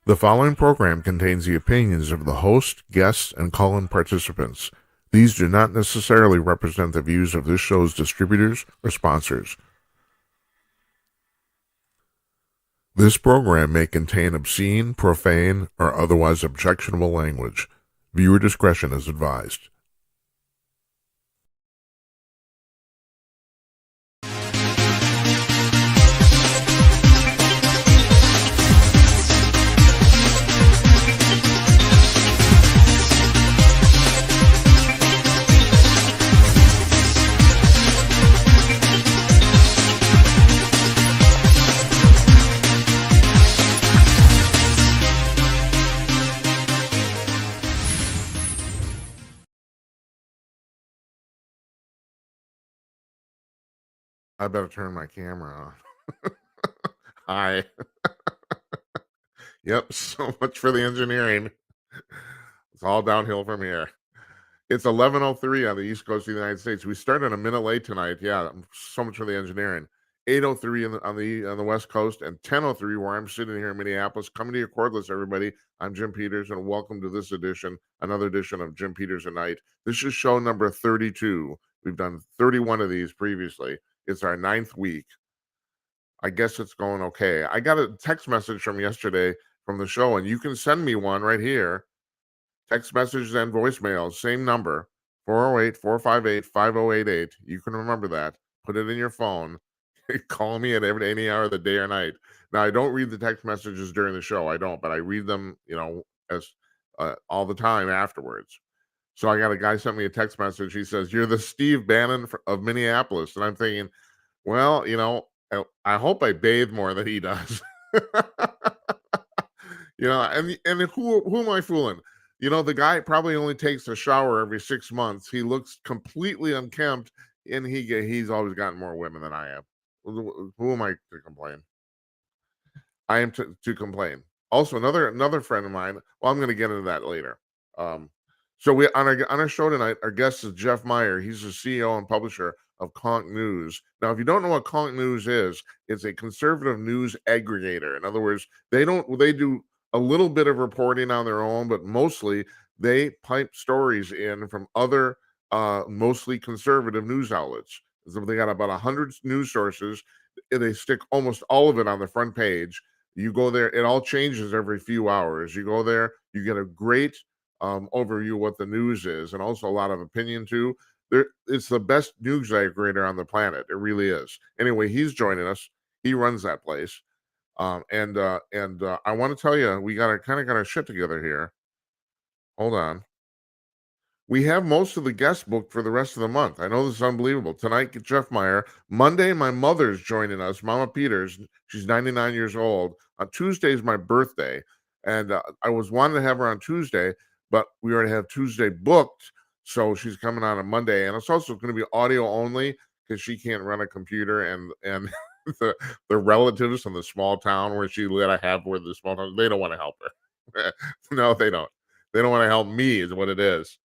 The following program contains the opinions of the host, guests, and call-in participants. These do not necessarily represent the views of this show's distributors or sponsors. This program may contain obscene, profane, or otherwise objectionable language. Viewer discretion is advised. I better turn my camera on. Hi. Yep, so much for the engineering. It's all downhill from here. It's 11:03 on the East Coast of the United States. We started a minute late tonight. Yeah, so much for the engineering. 8:03 on the West Coast and 10:03 where I'm sitting here in Minneapolis. Coming to your cordless, everybody. I'm Jim Peters, and welcome to this edition, another edition of Jim Peters at Night. This is show number 32. We've done 31 of these previously. It's our 9th week. I guess it's going okay. I got a text message from yesterday from the show, and you can send me one right here. Text messages and voicemails, same number, 408-458-5088. You can remember that. Put it in your phone. Call me at any hour of the day or night. Now, I don't read the text messages during the show. I don't, but I read them, as all the time afterwards. So I got a guy sent me a text message. He says, "You're the Steve Bannon of Minneapolis." And I'm thinking, well, I hope I bathe more than he does. And who am I fooling? The guy probably only takes a shower every 6 months. He looks completely unkempt, and he's always gotten more women than I have. Who am I to complain? I am to complain. Also, another friend of mine. Well, I'm going to get into that later. Um, so we on our show tonight, our guest is Jeff Meyer. He's the CEO and publisher of Conk News. Now, if you don't know what Conk News is, it's a conservative news aggregator. In other words, they do a little bit of reporting on their own, but mostly they pipe stories in from other mostly conservative news outlets. So they got about 100 news sources. They stick almost all of it on the front page. You go there, it all changes every few hours. You go there, you get a great overview of what the news is, and also a lot of opinion too. It's the best news aggregator on the planet. It really is. Anyway, he's joining us. He runs that place, and I want to tell you, we got our shit together here. Hold on. We have most of the guests booked for the rest of the month. I know this is unbelievable. Tonight, Jeff Meyer. Monday, my mother's joining us, Mama Peters. She's 99 years old. On Tuesday is my birthday, and I was wanting to have her on Tuesday, but we already have Tuesday booked, so she's coming on Monday. And it's also going to be audio only because she can't run a computer, and the relatives in the small town where she let I have with the small town, they don't want to help her. No, they don't. They don't want to help me, is what it is.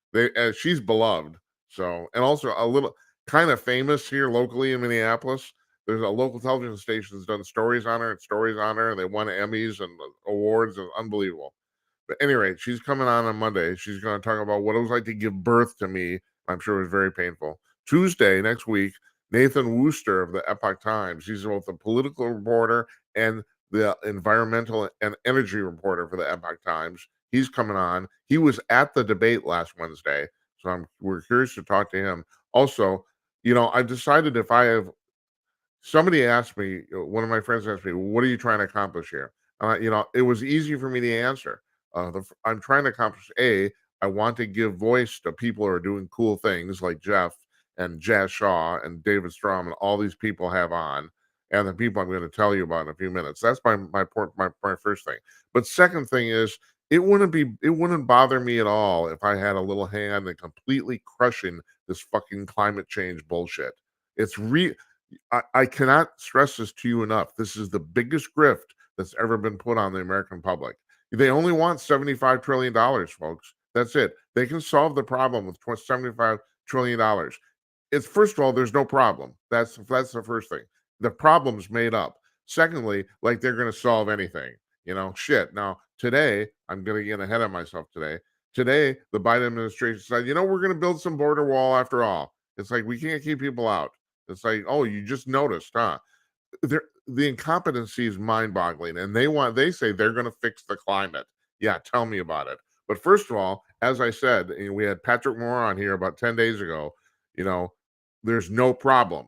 She's beloved. So, and also a little kind of famous here locally in Minneapolis. There's a local television station that's done stories on her and stories on her, and they won Emmys and awards, and unbelievable. But anyway, she's coming on Monday. She's going to talk about what it was like to give birth to me. I'm sure it was very painful. Tuesday next week, Nathan Wooster of the Epoch Times. He's both a political reporter and the environmental and energy reporter for the Epoch Times. He's coming on. He was at the debate last Wednesday, so we're curious to talk to him. Also, I've decided if I have somebody asked me, one of my friends asked me, "What are you trying to accomplish here?" It was easy for me to answer. I'm trying to accomplish I want to give voice to people who are doing cool things like Jeff and Jazz Shaw and David Strom and all these people have on, and the people I'm going to tell you about in a few minutes. That's my first thing. But second thing is, it wouldn't bother me at all if I had a little hand in completely crushing this fucking climate change bullshit. It's I cannot stress this to you enough. This is the biggest grift that's ever been put on the American public. They only want $75 trillion, folks. That's it. They can solve the problem with $75 trillion. It's first of all, there's no problem. That's the first thing. The problem's made up. Secondly, like they're going to solve anything. Shit. Now, today, I'm going to get ahead of myself today. Today, the Biden administration said, we're going to build some border wall after all. It's like, we can't keep people out. It's like, oh, you just noticed, huh? The incompetency is mind-boggling, and they say they're going to fix the climate. Yeah, tell me about it. But first of all, as I said, we had Patrick Moore on here about 10 days ago. You know, there's no problem,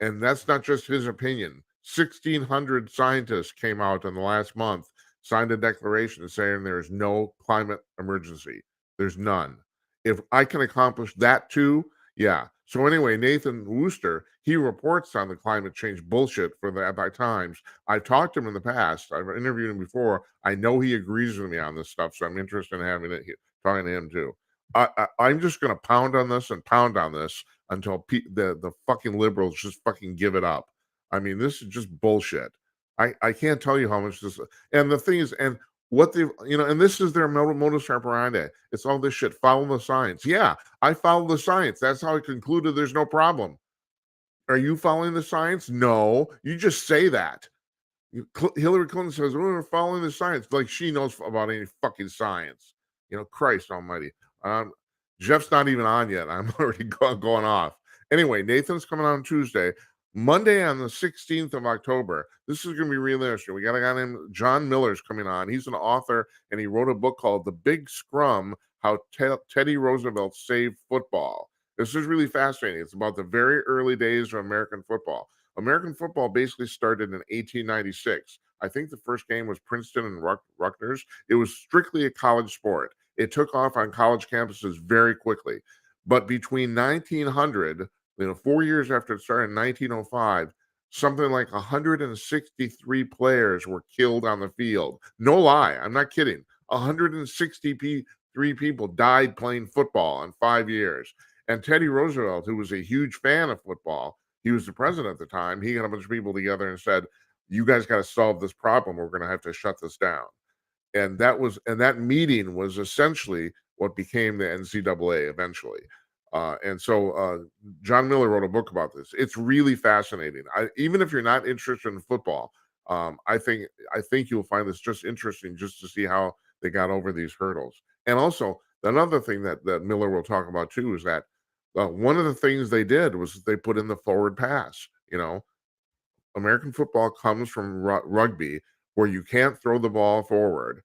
and that's not just his opinion. 1,600 scientists came out in the last month, signed a declaration saying there is no climate emergency. There's none. If I can accomplish that too, yeah. So anyway, Nathan Wooster, he reports on the climate change bullshit for the Times. I've talked to him in the past. I've interviewed him before. I know he agrees with me on this stuff, so I'm interested in talking to him too. I'm just going to pound on this and pound on this until the fucking liberals just fucking give it up. I mean, this is just bullshit. I can't tell you how much this. And the thing is, and what they, and this is their modus operandi. It's all this shit. Follow the science. Yeah, I follow the science. That's how I concluded there's no problem. Are you following the science? No, you just say that. Hillary Clinton says, we're following the science. Like she knows about any fucking science. Christ almighty. Jeff's not even on yet. I'm already going off. Anyway, Nathan's coming on Tuesday. Monday on the 16th of October. This is going to be really interesting. We got a guy named John Miller's coming on. He's an author, and he wrote a book called The Big Scrum, How Teddy Roosevelt Saved Football. This is really fascinating. It's about the very early days of American football. American football basically started in 1896. I think the first game was Princeton and Rutgers. It was strictly a college sport. It took off on college campuses very quickly. But between 1900, 4 years after it started in 1905, something like 163 players were killed on the field. No lie, I'm not kidding. 163 people died playing football in 5 years. And Teddy Roosevelt, who was a huge fan of football, he was the president at the time, he got a bunch of people together and said, you guys got to solve this problem. We're going to have to shut this down. And that meeting was essentially what became the NCAA eventually. And so John Miller wrote a book about this. It's really fascinating. Even if you're not interested in football, I think you'll find this just interesting just to see how they got over these hurdles. And also, another thing that Miller will talk about too is that one of the things they did was they put in the forward pass. American football comes from rugby where you can't throw the ball forward.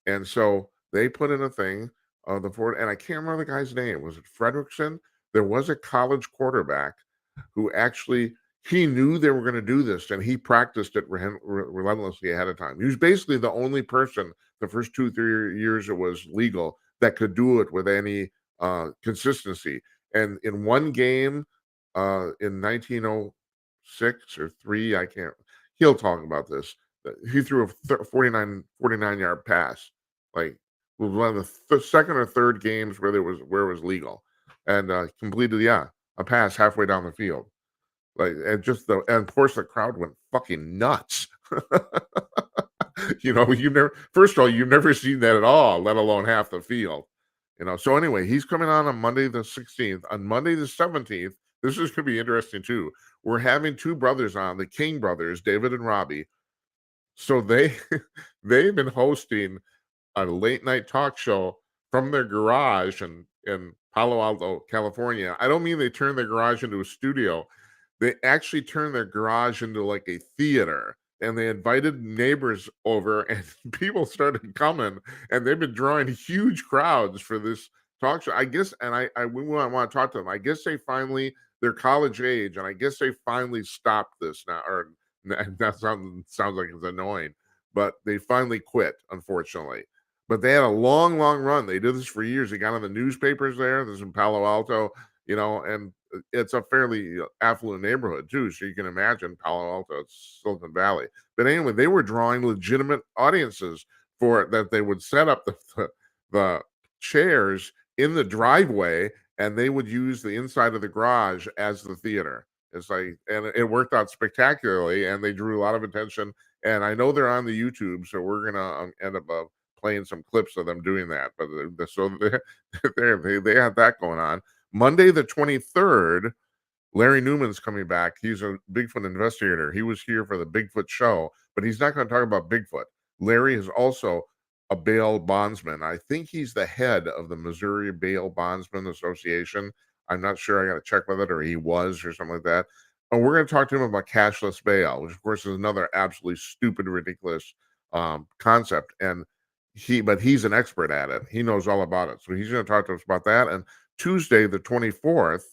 And so they put in a thing the forward, and I can't remember the guy's name. Was it Fredrickson? There was a college quarterback who actually, he knew they were going to do this, and he practiced it relentlessly ahead of time. He was basically the only person the first 2-3 years it was legal that could do it with any consistency. And in one game in 1906 or 3, I can't, he'll talk about this. He threw a 49-yard pass, like one of the second or third games where it was legal, and completed a pass halfway down the field. And of course the crowd went fucking nuts. First of all, you've never seen that at all, let alone half the field. So anyway, he's coming on Monday the 16th. On Monday the 17th, this is going to be interesting too. We're having two brothers on, the King brothers, David and Robbie. So they've been hosting a late night talk show from their garage in Palo Alto, California. I don't mean they turned their garage into a studio. They actually turned their garage into like a theater, and they invited neighbors over, and people started coming, and they've been drawing huge crowds for this talk show. I guess, and we want to talk to them. I guess they're college age, and I guess they finally stopped this now, or that sounds like it's annoying, but they finally quit, unfortunately. But they had a long run. They did this for years. They got on the newspapers there. This is in Palo Alto, and it's a fairly affluent neighborhood too. So you can imagine Palo Alto, it's Silicon Valley. But anyway, they were drawing legitimate audiences for it, that they would set up the chairs in the driveway, and they would use the inside of the garage as the theater. It's like, and it worked out spectacularly, and they drew a lot of attention. And I know they're on the YouTube, so we're gonna end up playing some clips of them doing that. But so they had that going on. Monday the 23rd, Larry Newman's coming back. He's a Bigfoot investigator. He was here for the Bigfoot show, but he's not going to talk about Bigfoot. Larry is also a bail bondsman. I think he's the head of the Missouri Bail Bondsman Association. I'm not sure. I got to check with it, or he was, or something like that. And we're going to talk to him about cashless bail, which of course is another absolutely stupid, ridiculous concept. And but he's an expert at it. He knows all about it. So he's going to talk to us about that. And Tuesday, the 24th.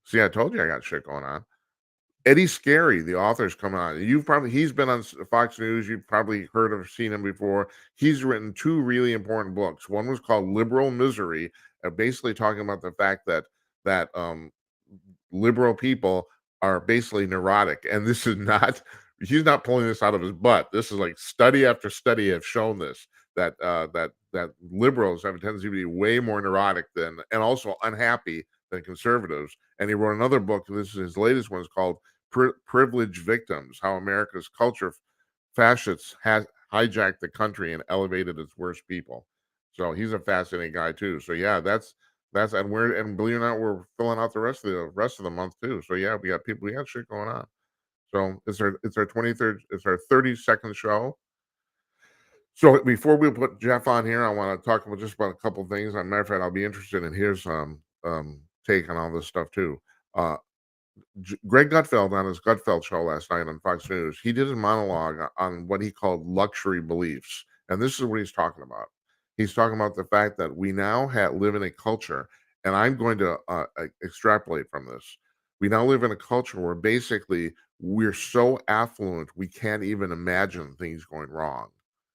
See, I told you I got shit going on. Eddie Scarry, the author's coming on. He's been on Fox News. You've probably heard of seen him before. He's written two really important books. One was called Liberal Misery, basically talking about the fact that liberal people are basically neurotic. And this is not, he's not pulling this out of his butt. This is like study after study have shown this, that liberals have a tendency to be way more neurotic than, and also unhappy than conservatives. And he wrote another book. This is his latest one. It's called Privileged Victims: How America's Culture Fascists has hijacked the country and elevated its worst people. So he's a fascinating guy too. So yeah, that's and believe it or not, we're filling out the rest of the month too. So yeah, we got shit going on. So it's our 23rd, it's our 32nd show. So before we put Jeff on here, I want to talk about just about a couple of things. As a matter of fact, I'll be interested in his take on all this stuff too. Uh, Greg Gutfeld on his Gutfeld show last night on Fox News, he did a monologue on what he called luxury beliefs. And this is what he's talking about. He's talking about the fact that we now live in a culture, and I'm going to extrapolate from this. We now live in a culture where basically we're so affluent, we can't even imagine things going wrong.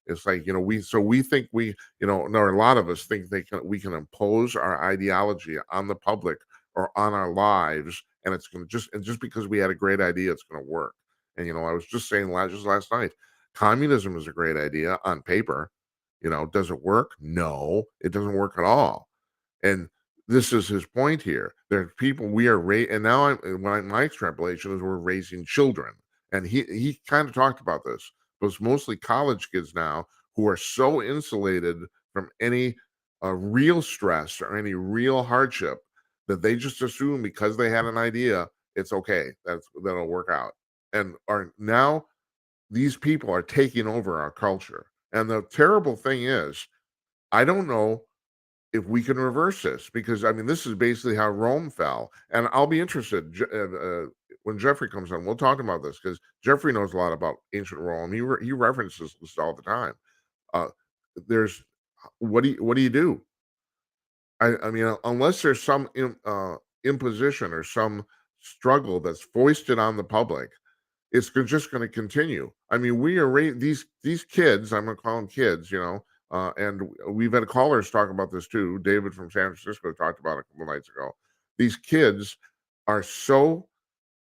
It's like, we think a lot of us think we can impose our ideology on the public or on our lives, and it's going to just because we had a great idea, it's going to work. And I was just saying just last night, communism is a great idea on paper. Does it work? No, it doesn't work at all. And this is his point here. There's people we are and now my extrapolation is we're raising children. And he kind of talked about this, but it's mostly college kids now who are so insulated from any real stress or any real hardship that they just assume because they had an idea, it's okay. That'll work out. And are now these people are taking over our culture. And the terrible thing is, I don't know if we can reverse this, because I mean, this is basically how Rome fell. And I'll be interested when Jeffrey comes on. We'll talk about this because Jeffrey knows a lot about ancient Rome. He references this all the time. Uh, there's what do you do? I mean, unless there's some imposition or some struggle that's foisted on the public, it's just going to continue. I mean, we are these kids. I'm going to call them kids, and we've had callers talk about this too. David from San Francisco talked about it a couple nights ago. These kids are so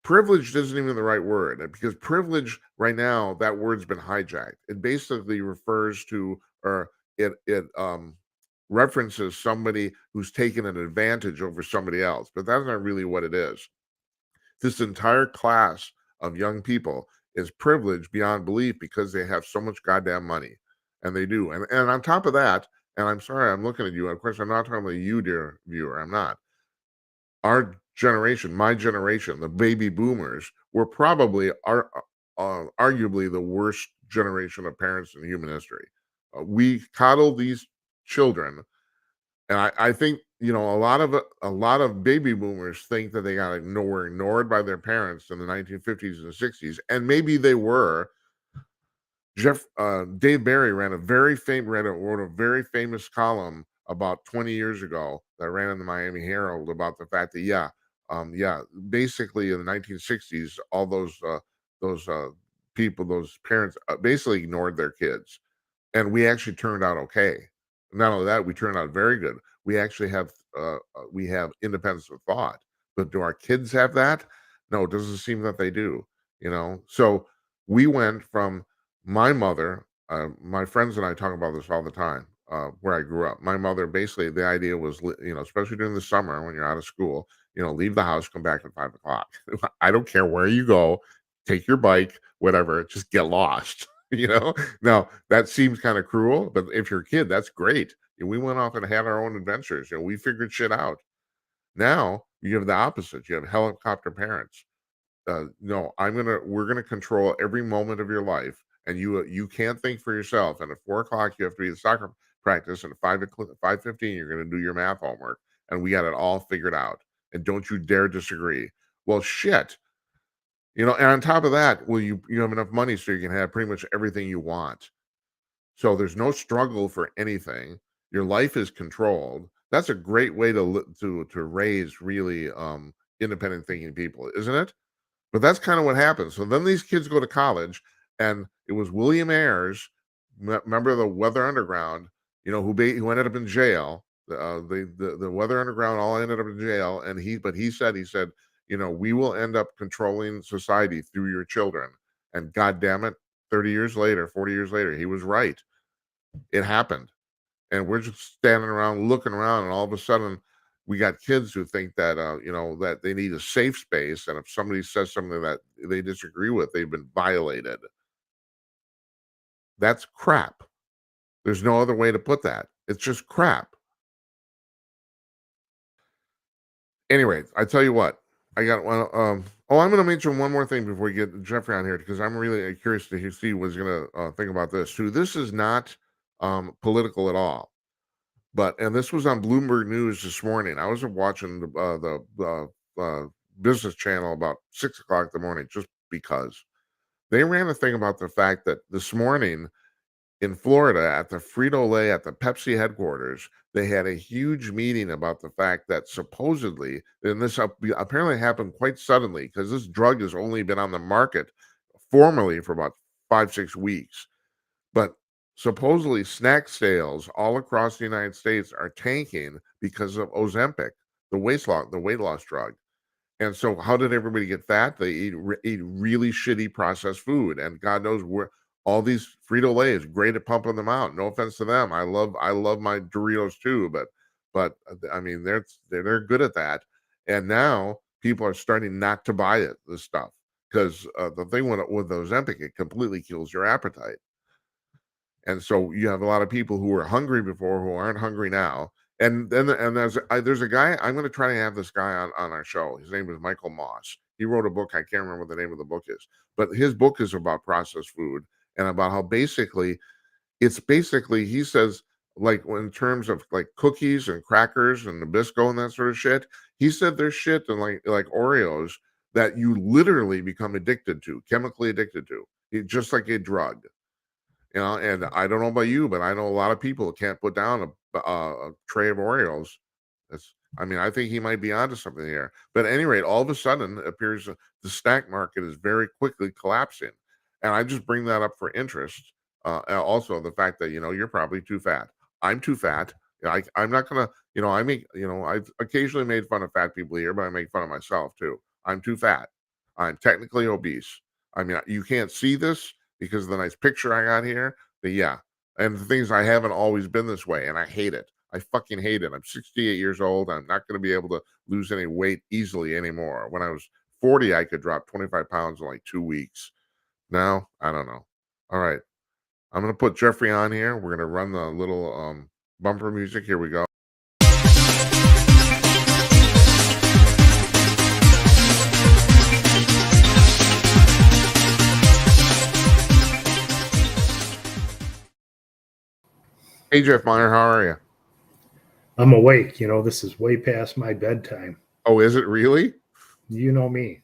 privileged isn't even the right word, because privilege right now, that word's been hijacked. It basically refers to, or it references somebody who's taken an advantage over somebody else, but that's not really what it is. This entire class of young people is privileged beyond belief because they have so much goddamn money, and they do. And on top of that, and I'm sorry, I'm looking at you. Of course, I'm not talking about you, dear viewer. I'm not. Our generation, my generation, the baby boomers, were probably arguably the worst generation of parents in human history. We coddled these children, and I think a lot of baby boomers think that they got ignored by their parents in the 1950s and 60s, and maybe they were. Dave Barry wrote a very famous column about 20 years ago that ran in the Miami Herald about the fact that basically in the 1960s, all those people, those parents, basically ignored their kids, and we actually turned out okay. Not only that, we turned out very good. We actually we have independence of thought, but do our kids have that? No, it doesn't seem that they do. So we went from my mother. My friends and I talk about this all the time. Where I grew up, my mother, basically the idea was, especially during the summer when you're out of school, leave the house, come back at 5 o'clock. I don't care where you go, take your bike, whatever, just get lost. Now that seems kind of cruel, but if you're a kid, that's great. We went off and had our own adventures. We figured shit out. Now you have the opposite. You have helicopter parents. No, we're gonna control every moment of your life. and you can't think for yourself, and at 4 o'clock you have to be at soccer practice, and at 5:15 you're going to do your math homework, and we got it all figured out, and don't you dare disagree. Well, shit. And on top of that, well, you have enough money so you can have pretty much everything you want. So there's no struggle for anything. Your life is controlled. That's a great way to raise really independent thinking people, isn't it? But that's kind of what happens. So then these kids go to college, and it was William Ayers, member of the Weather Underground, who ended up in jail. The Weather Underground all ended up in jail, and he said, we will end up controlling society through your children. And God damn it, 30 years later, 40 years later, he was right. It happened. And we're just standing around looking around, and all of a sudden we got kids who think that that they need a safe space, and if somebody says something that they disagree with, they've been violated. That's crap. There's no other way to put that. It's just crap. Anyway, I tell you what, I got one. I'm going to mention one more thing before we get Jeffrey on here, because I'm really curious to see what he's going to think about this too. This is not political at all. And this was on Bloomberg News this morning. I was watching the business channel about 6 o'clock in the morning, just because they ran a thing about the fact that this morning in Florida at the Frito-Lay, at the Pepsi headquarters, they had a huge meeting about the fact that supposedly, and this apparently happened quite suddenly, because this drug has only been on the market formally for about 5-6 weeks. But supposedly snack sales all across the United States are tanking because of Ozempic, the weight loss drug. And so how did everybody get fat? They eat really shitty processed food, and God knows where all these Frito-Lay is great at pumping them out. No offense to them. I love my Doritos too, but I mean they're good at that. And now people are starting not to buy this stuff, because the thing with Ozempic, it completely kills your appetite. And so you have a lot of people who were hungry before who aren't hungry now. And then there's a guy, I'm going to try to have this guy on our show. His name is Michael Moss. He wrote a book. I can't remember what the name of the book is, but his book is about processed food, and about how he says, like, in terms of like cookies and crackers and Nabisco and that sort of shit, he said there's shit and like Oreos that you literally become addicted to, chemically addicted to, just like a drug. And I don't know about you, but I know a lot of people who can't put down a tray of Oreos. I think he might be onto something here. But at any rate, all of a sudden, it appears the snack market is very quickly collapsing. And I just bring that up for interest. And also the fact that, you're probably too fat. I'm too fat. I'm not going to, I've occasionally made fun of fat people here, but I make fun of myself too. I'm too fat. I'm technically obese. I mean, you can't see this because of the nice picture I got here. But yeah, and the things, I haven't always been this way, and I hate it. I fucking hate it. I'm 68 years old. I'm not going to be able to lose any weight easily anymore. When I was 40, I could drop 25 pounds in like 2 weeks. Now, I don't know. All right. I'm going to put Jeffrey on here. We're going to run the little bumper music. Here we go. Hey, Jeff Meyer, how are you? I'm awake. This is way past my bedtime. Oh, is it really? You know me.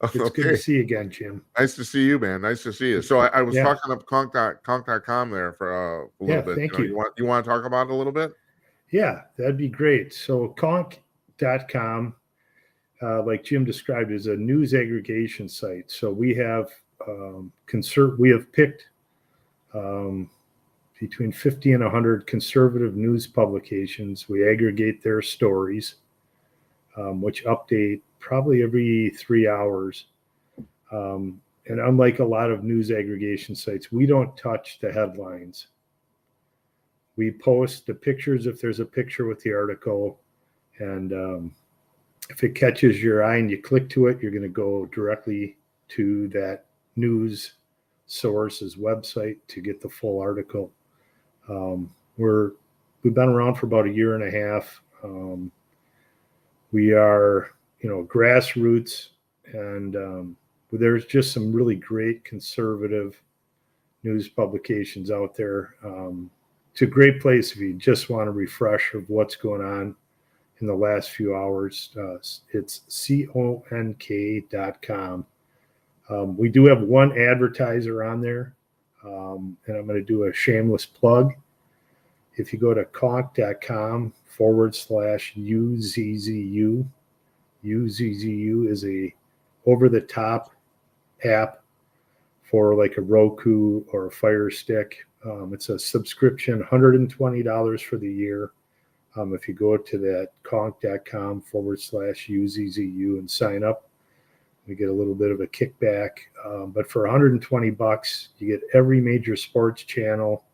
It's okay. Good to see you again, Jim. Nice to see you, man. Nice to see you. So I was talking up conk.com there for a little bit. Thank you. You want to talk about it a little bit? Yeah, that'd be great. So conk.com, like Jim described, is a news aggregation site. So we have picked between 50 and 100 conservative news publications. We aggregate their stories, which update probably every 3 hours. And unlike a lot of news aggregation sites, we don't touch the headlines. We post the pictures if there's a picture with the article. And if it catches your eye and you click to it, you're going to go directly to that news source's website to get the full article. We've been around for about a year and a half. We are, grassroots, and there's just some really great conservative news publications out there. It's a great place if you just want a refresh of what's going on in the last few hours. It's conk.com. We do have one advertiser on there, and I'm going to do a shameless plug. If you go to conk.com/UZZU, UZZU is a over-the-top app for like a Roku or a Fire Stick. It's a subscription, $120 for the year. If you go to that conk.com/UZZU and sign up, we get a little bit of a kickback. But for $120, you get every major sports channel,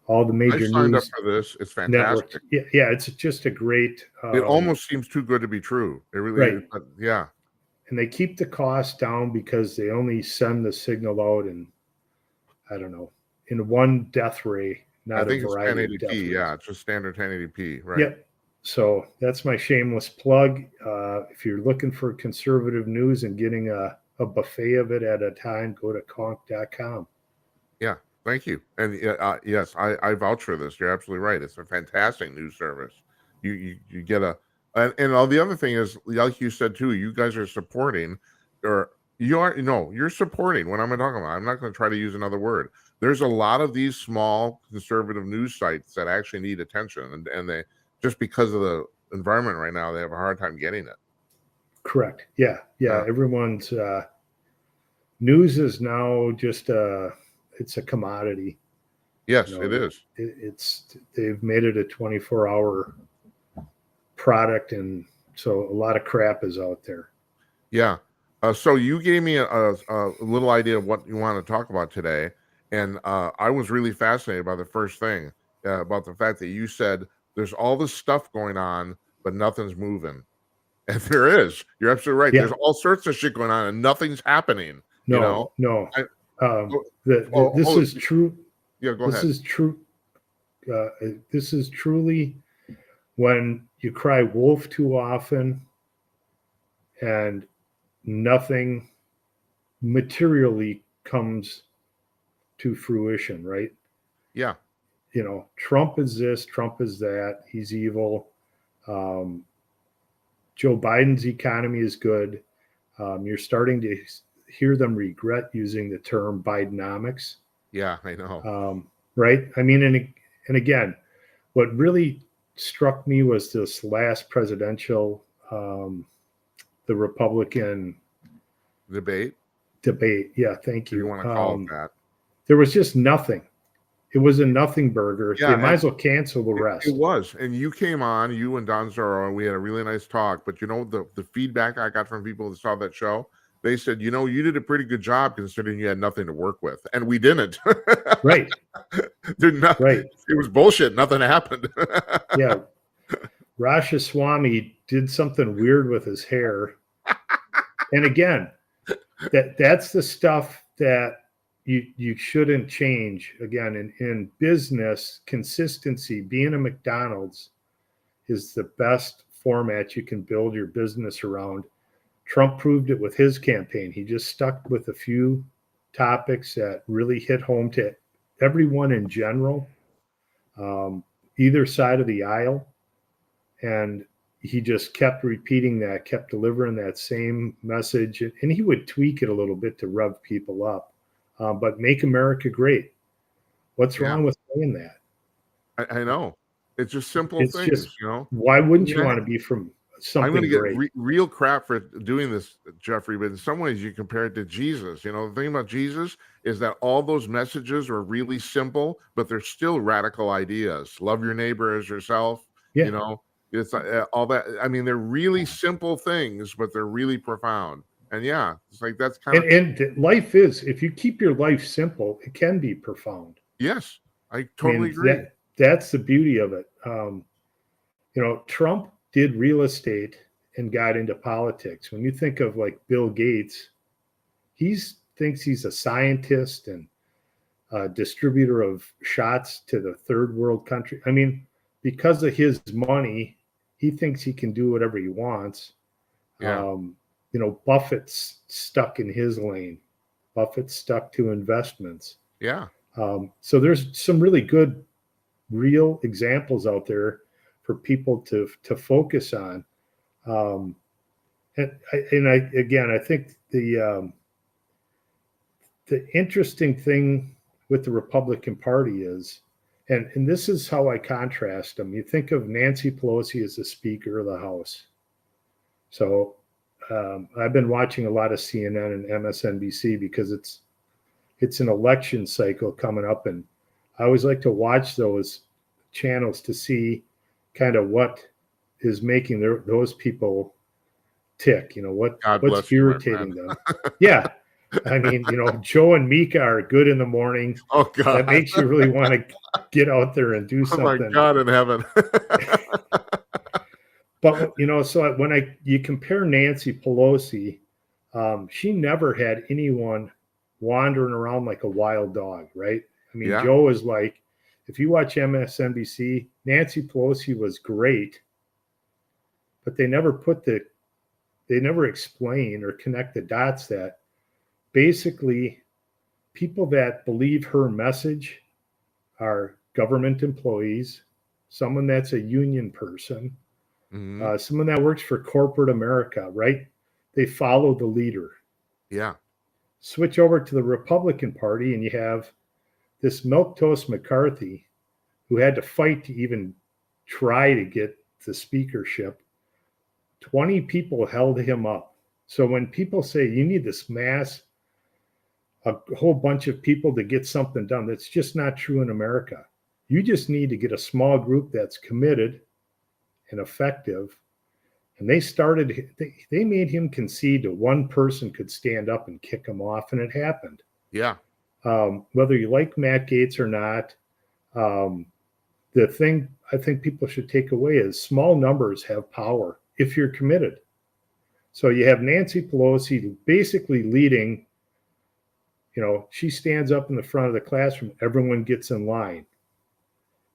all the I major signed up news for this. It's networks. fantastic. Yeah, it's just a great. It almost seems too good to be true. It really is. Right. But yeah. And they keep the cost down because they only send the signal out in, I don't know, in one death ray, I not a think it's variety of death 1080p. rays. Yeah, it's just standard 1080p. Right. Yep. So that's my shameless plug. If you're looking for conservative news and getting a buffet of it at a time, go to conk.com. Yeah. Thank you. And yes, I vouch for this. You're absolutely right. It's a fantastic news service. You get and all the other thing is, like you said too, you guys are supporting, or you're supporting what I'm talking about. I'm not going to try to use another word. There's a lot of these small conservative news sites that actually need attention, and they, just because of the environment right now, they have a hard time getting it. Correct. Yeah. Everyone's news is now just it's a commodity. Yes, it is. They've made it a 24-hour product, and so a lot of crap is out there. Yeah. So you gave me a little idea of what you want to talk about today, and I was really fascinated by the first thing about the fact that you said there's all this stuff going on, but nothing's moving. And there is. You're absolutely right. Yeah. There's all sorts of shit going on, and nothing's happening. No. This is true. Yeah, go this ahead. is true. This is truly when you cry wolf too often and nothing materially comes to fruition, right? Yeah. Trump is this, Trump is that, he's evil. Joe Biden's economy is good. You're starting to hear them regret using the term Bidenomics. Yeah, I know. Right? I mean, and again, what really struck me was this last presidential, the Republican debate. Yeah, thank you. You want to call it that? There was just nothing. It was a nothing burger. Yeah, they might as well cancel the rest. It was. And you came on, you and Don Zorro, and we had a really nice talk. But the feedback I got from people that saw that show, they said, you did a pretty good job considering you had nothing to work with. And we didn't. Right. Right. It was bullshit. Nothing happened. Yeah. Ramaswamy did something weird with his hair. And again, that's the stuff that you shouldn't change. Again, in business, consistency, being a McDonald's is the best format you can build your business around. Trump proved it with his campaign. He just stuck with a few topics that really hit home to everyone in general, either side of the aisle. And he just kept repeating that, kept delivering that same message. And he would tweak it a little bit to rev people up. But make America great. What's wrong with saying that? I know. It's just simple things, Why wouldn't you want to be from something I'm going to great? get real crap for doing this, Jeffrey, but in some ways you compare it to Jesus. The thing about Jesus is that all those messages are really simple, but they're still radical ideas. Love your neighbor as yourself. Yeah. It's all that. I mean, they're really simple things, but they're really profound. And yeah, it's like that's kind of. And life is, if you keep your life simple, it can be profound. Yes, I totally agree. That's the beauty of it. Trump did real estate and got into politics. When you think of like Bill Gates, he thinks he's a scientist and a distributor of shots to the third world country. I mean, because of his money, he thinks he can do whatever he wants. Yeah. Buffett's stuck in his lane. Buffett's stuck to investments. Yeah. So there's some really good, real examples out there for people to focus on. Um, and I think the interesting thing with the Republican Party is, and this is how I contrast them. You think of Nancy Pelosi as the Speaker of the House. So I've been watching a lot of CNN and MSNBC because it's an election cycle coming up, and I always like to watch those channels to see kind of what is making those people tick. God What's bless you, my friend. irritating them. Yeah, I mean, Joe and Mika are good in the morning. Oh That God. makes you really want to get out there and do Oh my something. God in heaven. But so when you compare Nancy Pelosi, she never had anyone wandering around like a wild dog, right? I mean, Yeah. Joe is like, if you watch MSNBC, Nancy Pelosi was great, but they never explain or connect the dots that basically people that believe her message are government employees, someone that's a union person, Hmm. someone that works for corporate America, right? They follow the leader. Yeah. Switch over to the Republican Party, and you have this milquetoast McCarthy who had to fight to even try to get the speakership. 20 people held him up. So when people say you need this a whole bunch of people to get something done, that's just not true in America. You just need to get a small group that's committed and effective. And they made him concede that one person could stand up and kick him off, and it happened. Yeah. Whether you like Matt Gaetz or not, um, the thing I think people should take away is small numbers have power if you're committed. So you have Nancy Pelosi basically leading, she stands up in the front of the classroom, everyone gets in line.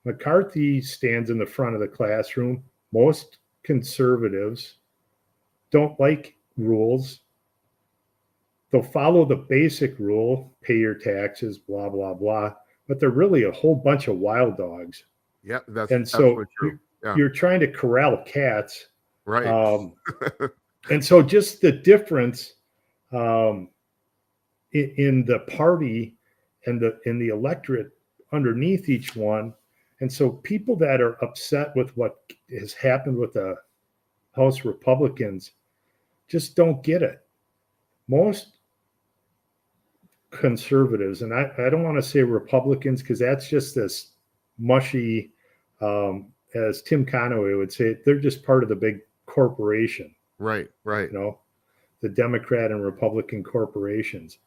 McCarthy stands in the front of the classroom. Most conservatives don't like rules. They'll follow the basic rule, pay your taxes, blah, blah, blah. But they're really a whole bunch of wild dogs. Yeah. That's And absolutely so true. Yeah. you're trying to corral cats. Right. And so just the difference in the party and in the electorate underneath each one. And so people that are upset with what has happened with the House Republicans just don't get it. Most conservatives, and I don't want to say Republicans because that's just this mushy, as Tim Conaway would say, they're just part of the big corporation, Right. Right. The Democrat and Republican corporations.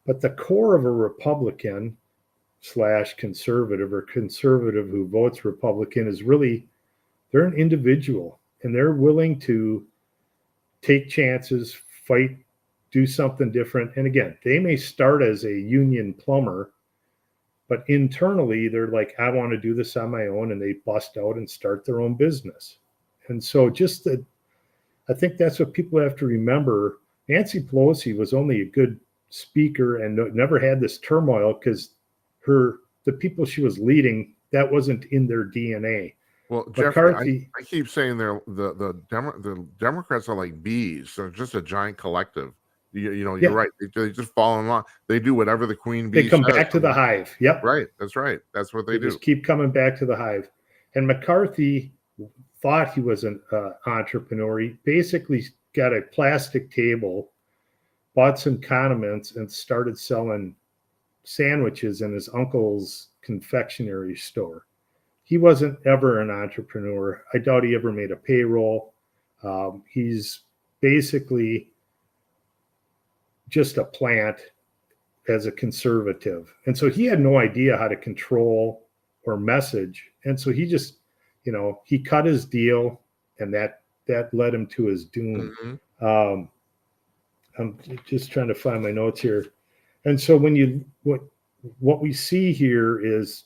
But the core of a Republican / conservative or conservative who votes Republican is really, they're an individual and they're willing to take chances, fight, do something different. And again, they may start as a union plumber, but internally they're like, I want to do this on my own, and they bust out and start their own business. And so I think that's what people have to remember. Nancy Pelosi was only a good speaker and never had this turmoil because the people she was leading, that wasn't in their DNA. Well, Jeffrey, McCarthy, I keep saying the Democrats are like bees. They're just a giant collective. You're yeah, right. They just fall in line. They do whatever the queen they bee come says. back to the hive. Yep. Right. That's right. That's what they do. Just keep coming back to the hive. And McCarthy thought he was an entrepreneur. He basically got a plastic table, bought some condiments, and started selling sandwiches in his uncle's confectionery store. He wasn't ever an entrepreneur. I doubt he ever made a payroll. He's basically just a plant as a conservative. And so he had no idea how to control or message. And so he just, he cut his deal, and that led him to his doom. Mm-hmm. I'm just trying to find my notes here. And so what we see here is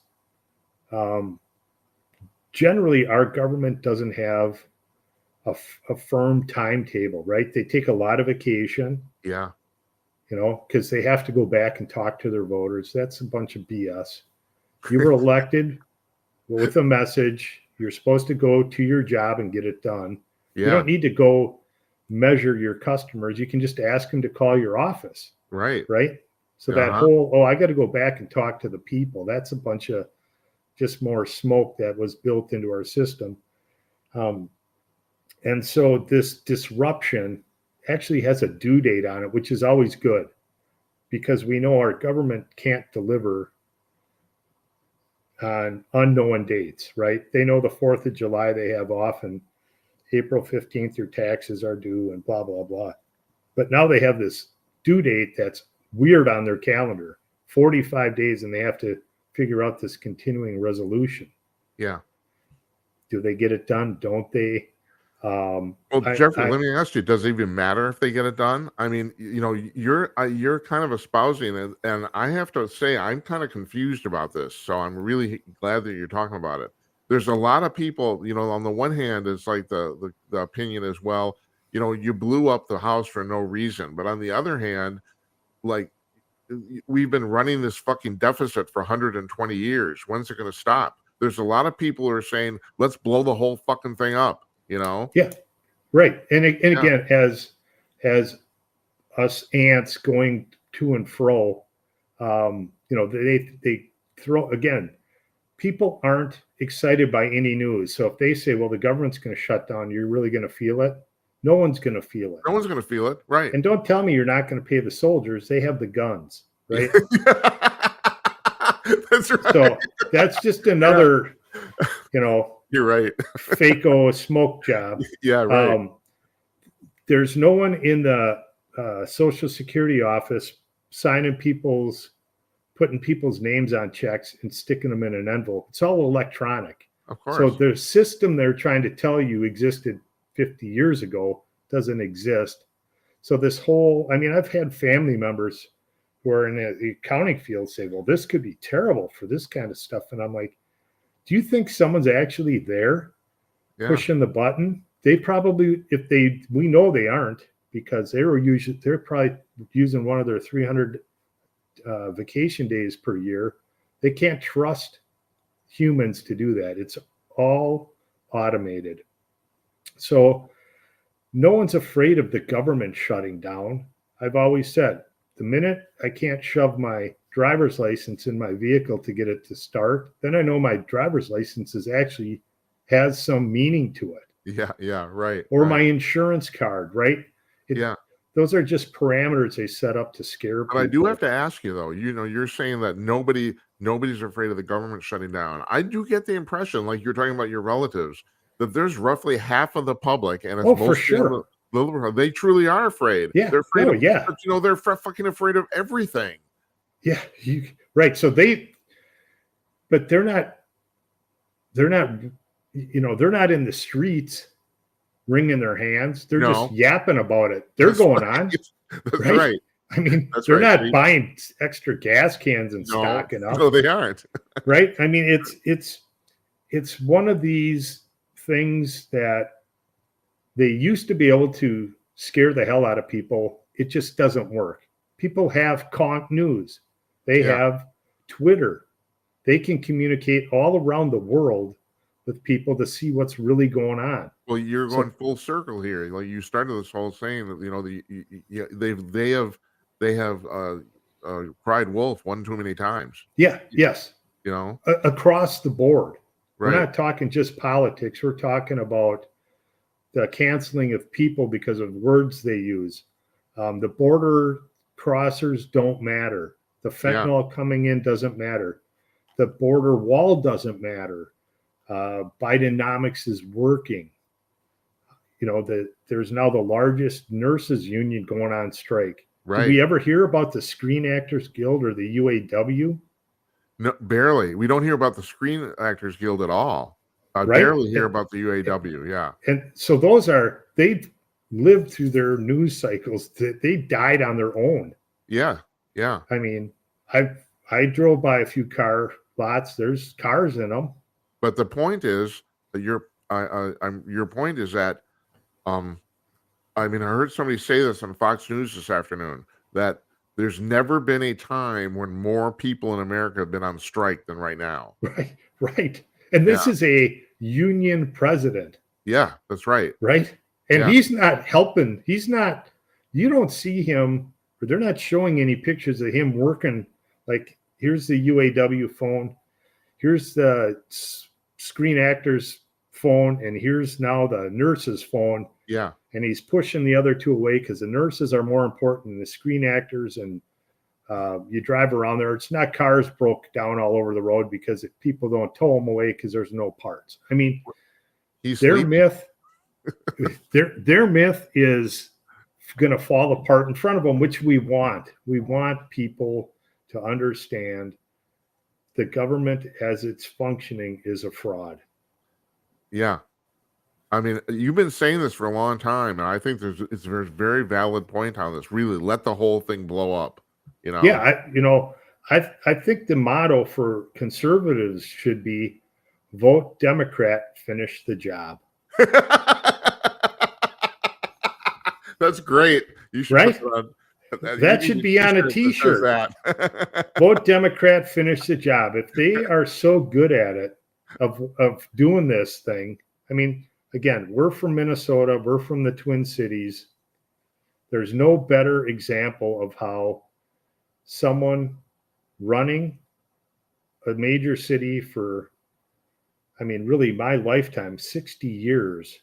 generally our government doesn't have a firm timetable, right? They take a lot of vacation. Yeah. because they have to go back and talk to their voters. That's a bunch of BS. You were elected with a message. You're supposed to go to your job and get it done. You Yeah, don't need to go measure your customers. You can just ask them to call your office, right. right? So that Uh-huh. whole, I got to go back and talk to the people, that's a bunch of just more smoke that was built into our system. And so this disruption actually has a due date on it, which is always good because we know our government can't deliver on unknown dates, right? They know the 4th of July they have off and April 15th your taxes are due and blah, blah, blah. But now they have this due date that's weird on their calendar, 45 days, and they have to figure out this continuing resolution. Yeah. Do they get it done? Don't they? Well, Jeffrey, let me ask you: does it even matter if they get it done? I mean, you're kind of espousing it, and I have to say I'm kind of confused about this. So I'm really glad that you're talking about it. There's a lot of people, on the one hand, it's like the opinion is, well, you blew up the house for no reason, but on the other hand, like we've been running this fucking deficit for 120 years. When's it going to stop? There's a lot of people who are saying, let's blow the whole fucking thing up. Yeah, right. And again, as us ants going to and fro, they throw, again, people aren't excited by any news. So if they say, well, the government's going to shut down, you're really going to feel it. No one's going to feel it. No one's going to feel it, right? And don't tell me you're not going to pay the soldiers. They have the guns, right? That's right. So that's just another, you're right. Fake-o smoke job. Yeah, right. There's no one in the Social Security office putting people's names on checks and sticking them in an envelope. It's all electronic. Of course. So the system they're trying to tell you existed 50 years ago doesn't exist. So this whole, I've had family members who are in the accounting field say, well, this could be terrible for this kind of stuff. And I'm like, do you think someone's actually there pushing the button? They probably, we know they aren't, because they're probably using one of their 300 vacation days per year. They can't trust humans to do that. It's all automated. So no one's afraid of the government shutting down. I've always said, the minute I can't shove my driver's license in my vehicle to get it to start, then I know my driver's license has some meaning to it. Yeah, right. Or my insurance card, right? Those are just parameters they set up to scare people. But I do have to ask you, though, you're saying that nobody's afraid of the government shutting down. I do get the impression, like you're talking about your relatives, that there's roughly half of the public, and it's mostly for sure. They truly are afraid. Yeah, they're afraid of, yeah. But, they're fucking afraid of everything. Yeah, right. So but they're not, they're not in the streets wringing their hands. They're just yapping about it. They're going on. That's right. They're not buying extra gas cans and stocking up. No, they aren't. Right. It's one of these things that they used to be able to scare the hell out of people. It just doesn't work. People have news. They have Twitter. They can communicate all around the world with people to see what's really going on. Well, you're going full circle here. Like you started this whole saying that they have cried wolf one too many times. Yeah. Yes. Across the board. Right. We're not talking just politics. We're talking about the canceling of people because of words they use. The border crossers don't matter. The fentanyl coming in doesn't matter. The border wall doesn't matter. Bidenomics is working. There's now the largest nurses union going on strike. Right. Did we ever hear about the Screen Actors Guild or the UAW? No, barely. We don't hear about the Screen Actors Guild at all. I barely hear about the UAW. Yeah. And so they've lived through their news cycles. They died on their own. Yeah. Yeah. I drove by a few car lots. There's cars in them. But the point is that your point is that, I heard somebody say this on Fox News this afternoon, that There's never been a time when more people in America have been on strike than right now. Right, right. And this Yeah. is a union president, Yeah, that's right. right? And Yeah. he's not helping. He's not, you don't see him, or they're not showing any pictures of him working. Like, here's the UAW phone, here's the screen actor's phone, and here's now the nurse's phone. Yeah. And he's pushing the other two away because the nurses are more important than the screen actors. And you drive around there, it's not cars broke down all over the road because people don't tow them away because there's no parts. I mean, He's their sleeping. myth, their myth is going to fall apart in front of them, which we want. We want people to understand the government as it's functioning is a fraud. Yeah. I mean, you've been saying this for a long time, and I think it's a very valid point on this. Really, let the whole thing blow up. You know? Yeah, I think the motto for conservatives should be vote Democrat, finish the job. That's great. You should right? that should be on a t-shirt. That. Vote Democrat, finish the job. If they are so good at it of doing this thing, I mean, again, we're from Minnesota, we're from the Twin Cities. There's no better example of how someone running a major city for, I mean, really my lifetime, 60 years,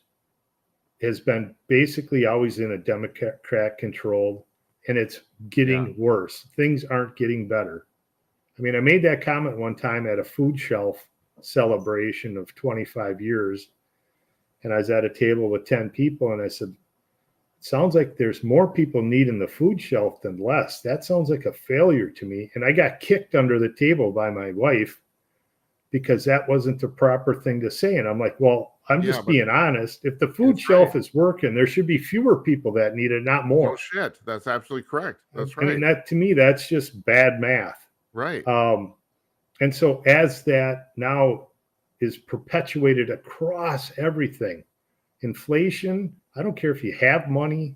has been basically always in a Democrat controlled, and it's getting worse. Things aren't getting better. I mean, I made that comment one time at a food shelf celebration of 25 years, and I was at a table with 10 people, and I said, it sounds like there's more people needing the food shelf than less. That sounds like a failure to me. And I got kicked under the table by my wife because that wasn't the proper thing to say. And I'm like, well, I'm just being honest. If the food shelf is working, there should be fewer people that need it, not more. No shit. That's absolutely correct. That's right. I mean, that to me, that's just bad math. Right. And so as that now is perpetuated across everything, inflation, I don't care if you have money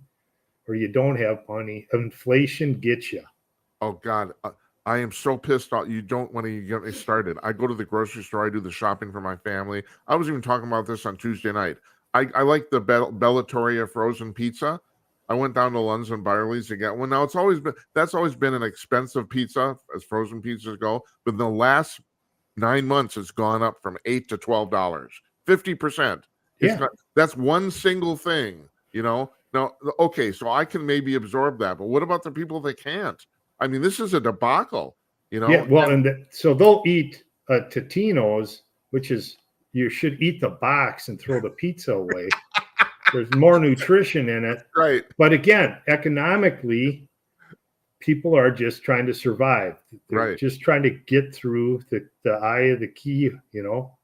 or you don't have money, inflation gets you. Oh God. I am so pissed off. You don't want to get me started. I go to the grocery store. I do the shopping for my family. I was even talking about this on Tuesday night. I like the Bellatoria frozen pizza. I went down to Lunds and Byerly's to get one. Now that's always been an expensive pizza as frozen pizzas go. But in the last 9 months, it's gone up from $8 to $12, 50%. That's one single thing, you know. Now, okay, so I can maybe absorb that, but what about the people that can't? I mean, this is a debacle, you know. Yeah, well, so they'll eat Totino's, which is you should eat the box and throw the pizza away. There's more nutrition in it, right? But again, economically, people are just trying to survive. They're just trying to get through the eye of the key, you know.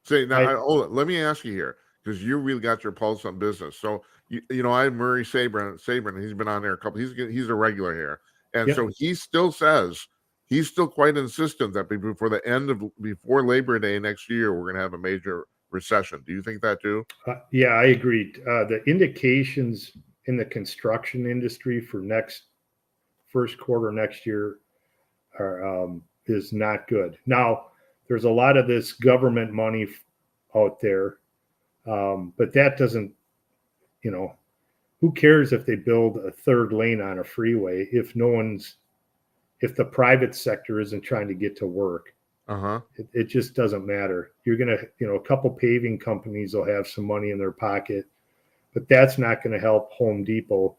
Say now, let me ask you here, because you really got your pulse on business. So you know, I have Murray Sabrin. He's been on there a couple. He's a regular here, and so he still says he's still quite insistent that before Labor Day next year, we're going to have a major recession. Do you think that too? Yeah, I agree. The indications in the construction industry for first quarter next year is not good. Now, there's a lot of this government money out there, but that doesn't, you know, who cares if they build a third lane on a freeway if the private sector isn't trying to get to work? It just doesn't matter. You're going to, you know, a couple paving companies will have some money in their pocket, but that's not going to help Home Depot.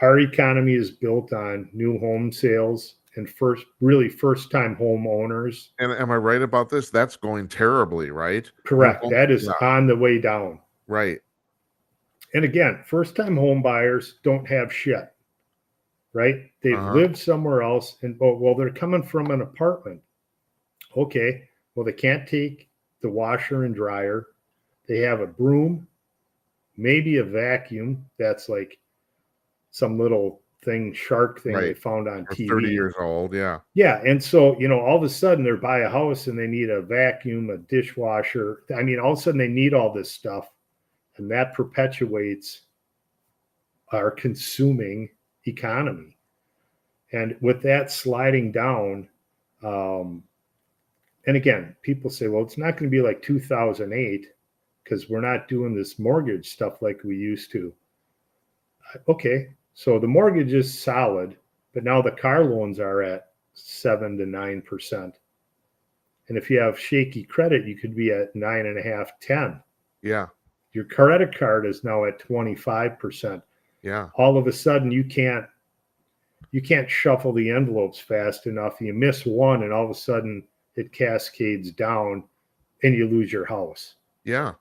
Our economy is built on new home sales and first-time homeowners. And am I right about this? That's going terribly, right? Correct. That is on the way down. Right. And again, first-time home buyers don't have shit, right? They've lived somewhere else, and well, they're coming from an apartment. Okay, well, they can't take the washer and dryer. They have a broom, maybe a vacuum. That's like some little shark thing they found on TV. 30 years old, yeah. Yeah, and so, you know, all of a sudden they buy a house and they need a vacuum, a dishwasher. I mean, all of a sudden they need all this stuff, and that perpetuates our consuming economy. And with that sliding down, and again, people say, well, it's not going to be like 2008 because we're not doing this mortgage stuff like we used to. Okay, so the mortgage is solid, but now the car loans are at 7 to 9%. And if you have shaky credit, you could be at 9.5, 10. Yeah. Your credit card is now at 25%. Yeah. All of a sudden, you can't shuffle the envelopes fast enough. You miss one, and all of a sudden, it cascades down, and you lose your house. Yeah.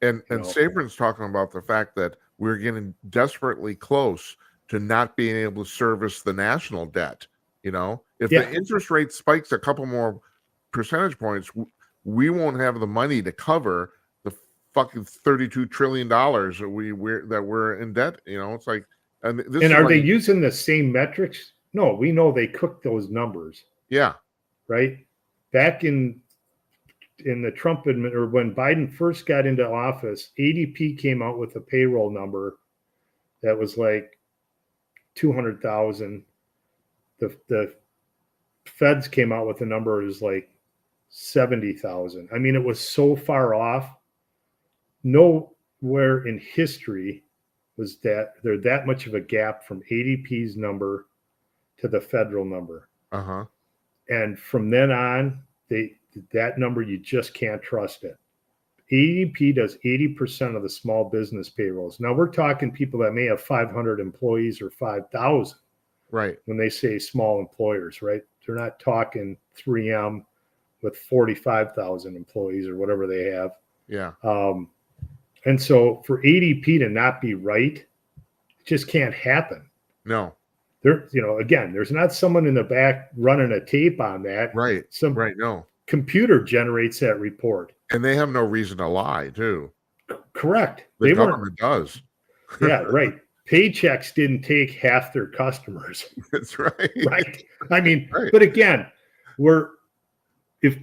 And Sabrin's talking about the fact that we're getting desperately close to not being able to service the national debt. If the interest rate spikes a couple more percentage points, we won't have the money to cover the fucking $32 trillion that we're in debt. It's like, and are they using the same metrics? No, we know they cooked those numbers. Yeah. Right. Back in the Trump or when Biden first got into office, ADP came out with a payroll number that was like 200,000. The feds came out with a number that was like 70,000. I mean, it was so far off. Nowhere in history was that much of a gap from ADP's number to the federal number. Uh-huh. And from then on, that number, you just can't trust it. ADP does 80% of the small business payrolls. Now we're talking people that may have 500 employees or 5,000. Right. When they say small employers, right? They're not talking 3M with 45,000 employees or whatever they have. Yeah. And so for ADP to not be right, it just can't happen. No. Again, there's not someone in the back running a tape on that. Right. No. Computer generates that report. And they have no reason to lie, too. Correct. The government does. Yeah, right. Paychecks didn't take half their customers. That's right. Right. I mean, But again, if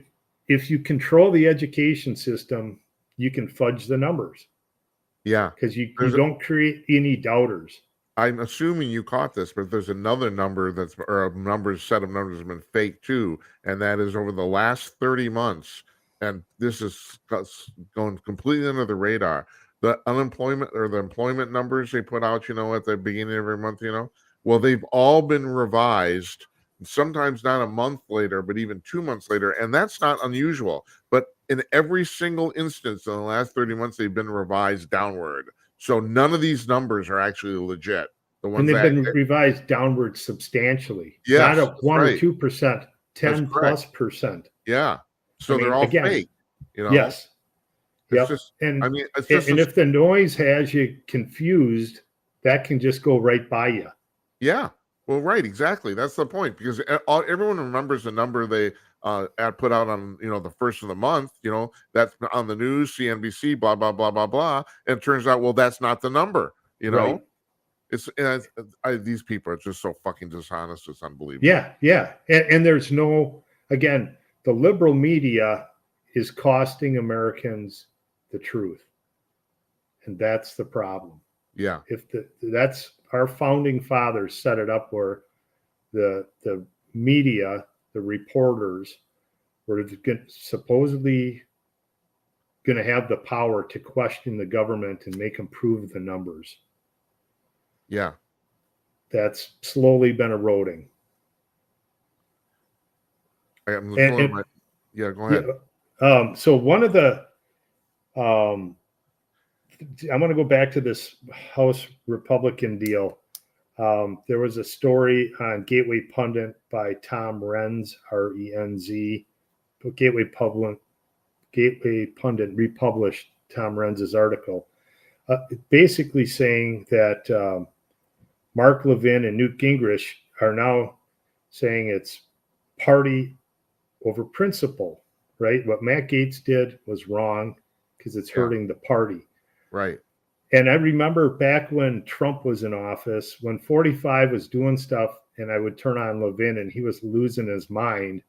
you control the education system, you can fudge the numbers. Yeah. Because you don't create any doubters. I'm assuming you caught this, but there's another number set of numbers has been fake too, and that is over the last 30 months, and this is going completely under the radar. The unemployment or the employment numbers they put out, at the beginning of every month, well, they've all been revised, sometimes not a month later, but even 2 months later, and that's not unusual. But in every single instance in the last 30 months, they've been revised downward. So none of these numbers are actually legit. And they've been revised downward substantially. Yes, not a 1 or 2%, 10+%. Yeah. So they're all fake. Yes. Yep. And if the noise has you confused, that can just go right by you. Yeah. Well, right. Exactly. That's the point, because everyone remembers the number they put out on, the first of the month, that's on the news, CNBC, blah, blah, blah, blah, blah. And it turns out, well, that's not the number, Right. These people are just so fucking dishonest. It's unbelievable. Yeah. And there's again, the liberal media is costing Americans the truth. And that's the problem. Yeah. That's our founding fathers set it up where the media, the reporters, were supposedly going to have the power to question the government and make them prove the numbers. Yeah. That's slowly been eroding. Yeah, go ahead. So one of the, I want to go back to this House Republican deal. There was a story on Gateway Pundit by Tom Renz, Renz. Gateway Pundit republished Tom Renz's article, basically saying that Mark Levin and Newt Gingrich are now saying it's party over principle, right? What Matt Gaetz did was wrong because it's hurting the party. Right. And I remember back when Trump was in office, when 45 was doing stuff and I would turn on Levin and he was losing his mind,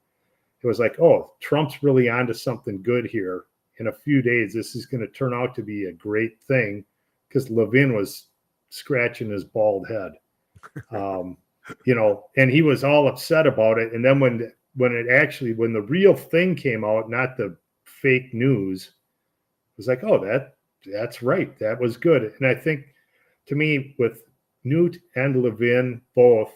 it was like, oh, Trump's really onto something good here. In a few days, this is going to turn out to be a great thing, because Levin was scratching his bald head. and he was all upset about it. And then when the real thing came out, not the fake news, it was like, oh, that's right. That was good. And I think, to me, with Newt and Levin both,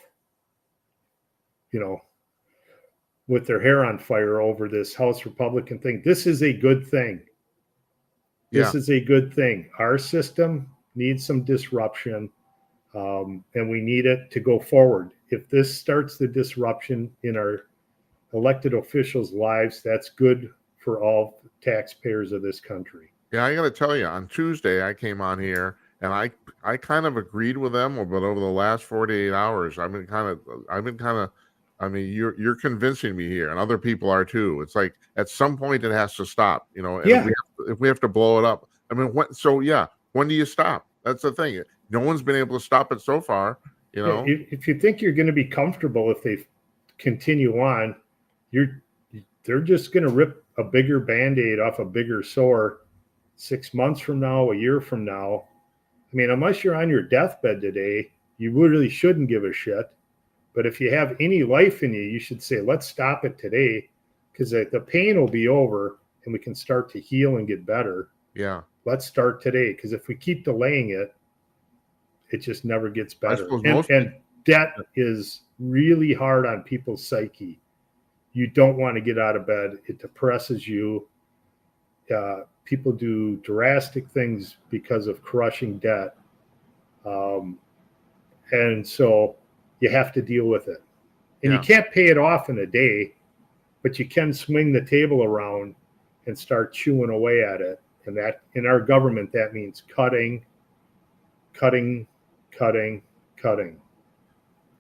with their hair on fire over this House Republican thing, this is a good thing. This is a good thing. Our system needs some disruption, and we need it to go forward. If this starts the disruption in our elected officials' lives, that's good for all taxpayers of this country. Yeah, I got to tell you, on Tuesday I came on here and I kind of agreed with them, but over the last 48 hours, I've been kind of, I mean, you're convincing me here, and other people are too. It's like at some point it has to stop, and if we have to blow it up, I mean, when do you stop? That's the thing. No one's been able to stop it so far, If you think you're going to be comfortable if they continue on, they're just going to rip a bigger Band-Aid off a bigger sore 6 months from now, a year from now. I mean, unless you're on your deathbed today, you really shouldn't give a shit. But if you have any life in you, you should say, let's stop it today, because the pain will be over and we can start to heal and get better. Yeah. Let's start today, because if we keep delaying it, it just never gets better. And debt is really hard on people's psyche. You don't want to get out of bed. It depresses you. People do drastic things because of crushing debt. And so you have to deal with it. And you can't pay it off in a day, but you can swing the table around and start chewing away at it. And that, in our government, that means cutting.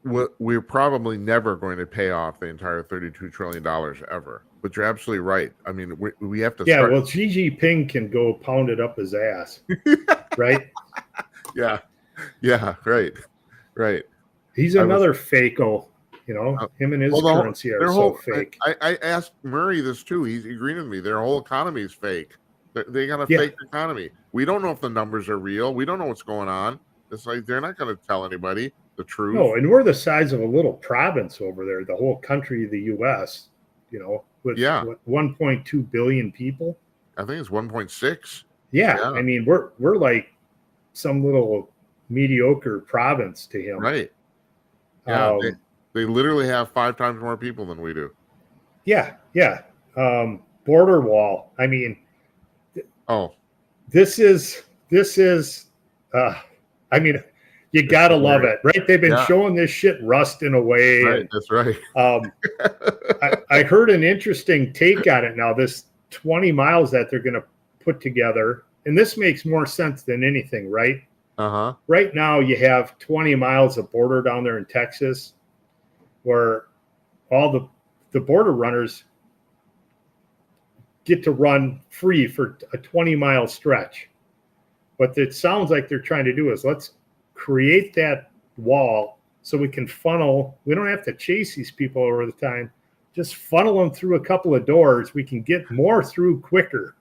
We're probably never going to pay off the entire $32 trillion ever. But you're absolutely right. I mean, we have to. Yeah, well, Xi Jinping can go pound it up his ass, right? Yeah, right. He's another fake-o, him and his currency are so fake. I asked Murray this too. He agreed with me. Their whole economy is fake. They got a fake economy. We don't know if the numbers are real. We don't know what's going on. It's like they're not going to tell anybody the truth. No, and we're the size of a little province over there, the whole country of the U.S., with 1.2 billion people. I think it's 1.6. Yeah, I mean, we're like some little mediocre province to him. Right. Yeah, they literally have 5 times more people than we do. Yeah. Border wall. I mean, this is. I mean, you gotta love it, right? They've been showing this shit rusting away. Right, that's right. I heard an interesting take on it now. This 20 miles that they're going to put together, and this makes more sense than anything, right? Right now, you have 20 miles of border down there in Texas, where all the border runners get to run free for a 20-mile stretch. What it sounds like they're trying to do is let's create that wall so we can funnel. We don't have to chase these people over the time. Just funnel them through a couple of doors. We can get more through quicker.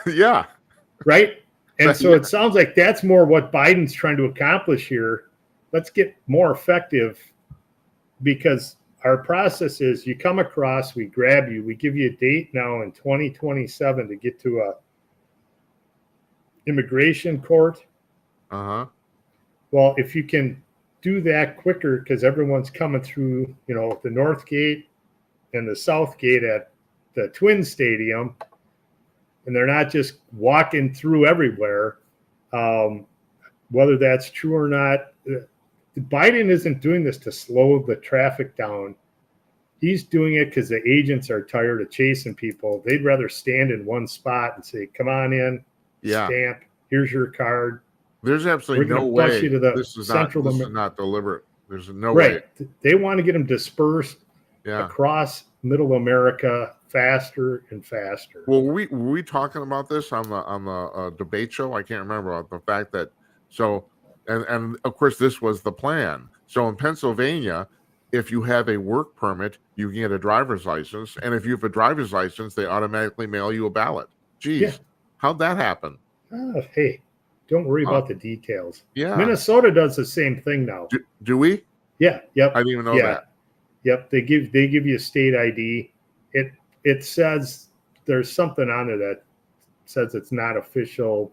Yeah. Right? And so it sounds like that's more what Biden's trying to accomplish here. Let's get more effective, because our process is you come across, we grab you, we give you a date now in 2027 to get to a immigration court. Well, if you can do that quicker, because everyone's coming through, the North Gate and the South Gate at the Twin Stadium, and they're not just walking through everywhere, whether that's true or not. Biden isn't doing this to slow the traffic down. He's doing it because the agents are tired of chasing people. They'd rather stand in one spot and say, come on in, stamp, here's your card. There's absolutely no way this is not deliberate. There's no way. They want to get them dispersed across middle America faster and faster. Well, were we talking about this on the debate show? I can't remember, about the fact that and of course this was the plan. So in Pennsylvania, if you have a work permit, you can get a driver's license, and if you have a driver's license, they automatically mail you a ballot. Geez, how'd that happen? Hey, don't worry about the details. Yeah, Minnesota does the same thing now. Do we? Yeah. Yep. I didn't even know Yeah. that. Yep. They give you a state ID. It says there's something on there that says it's not official.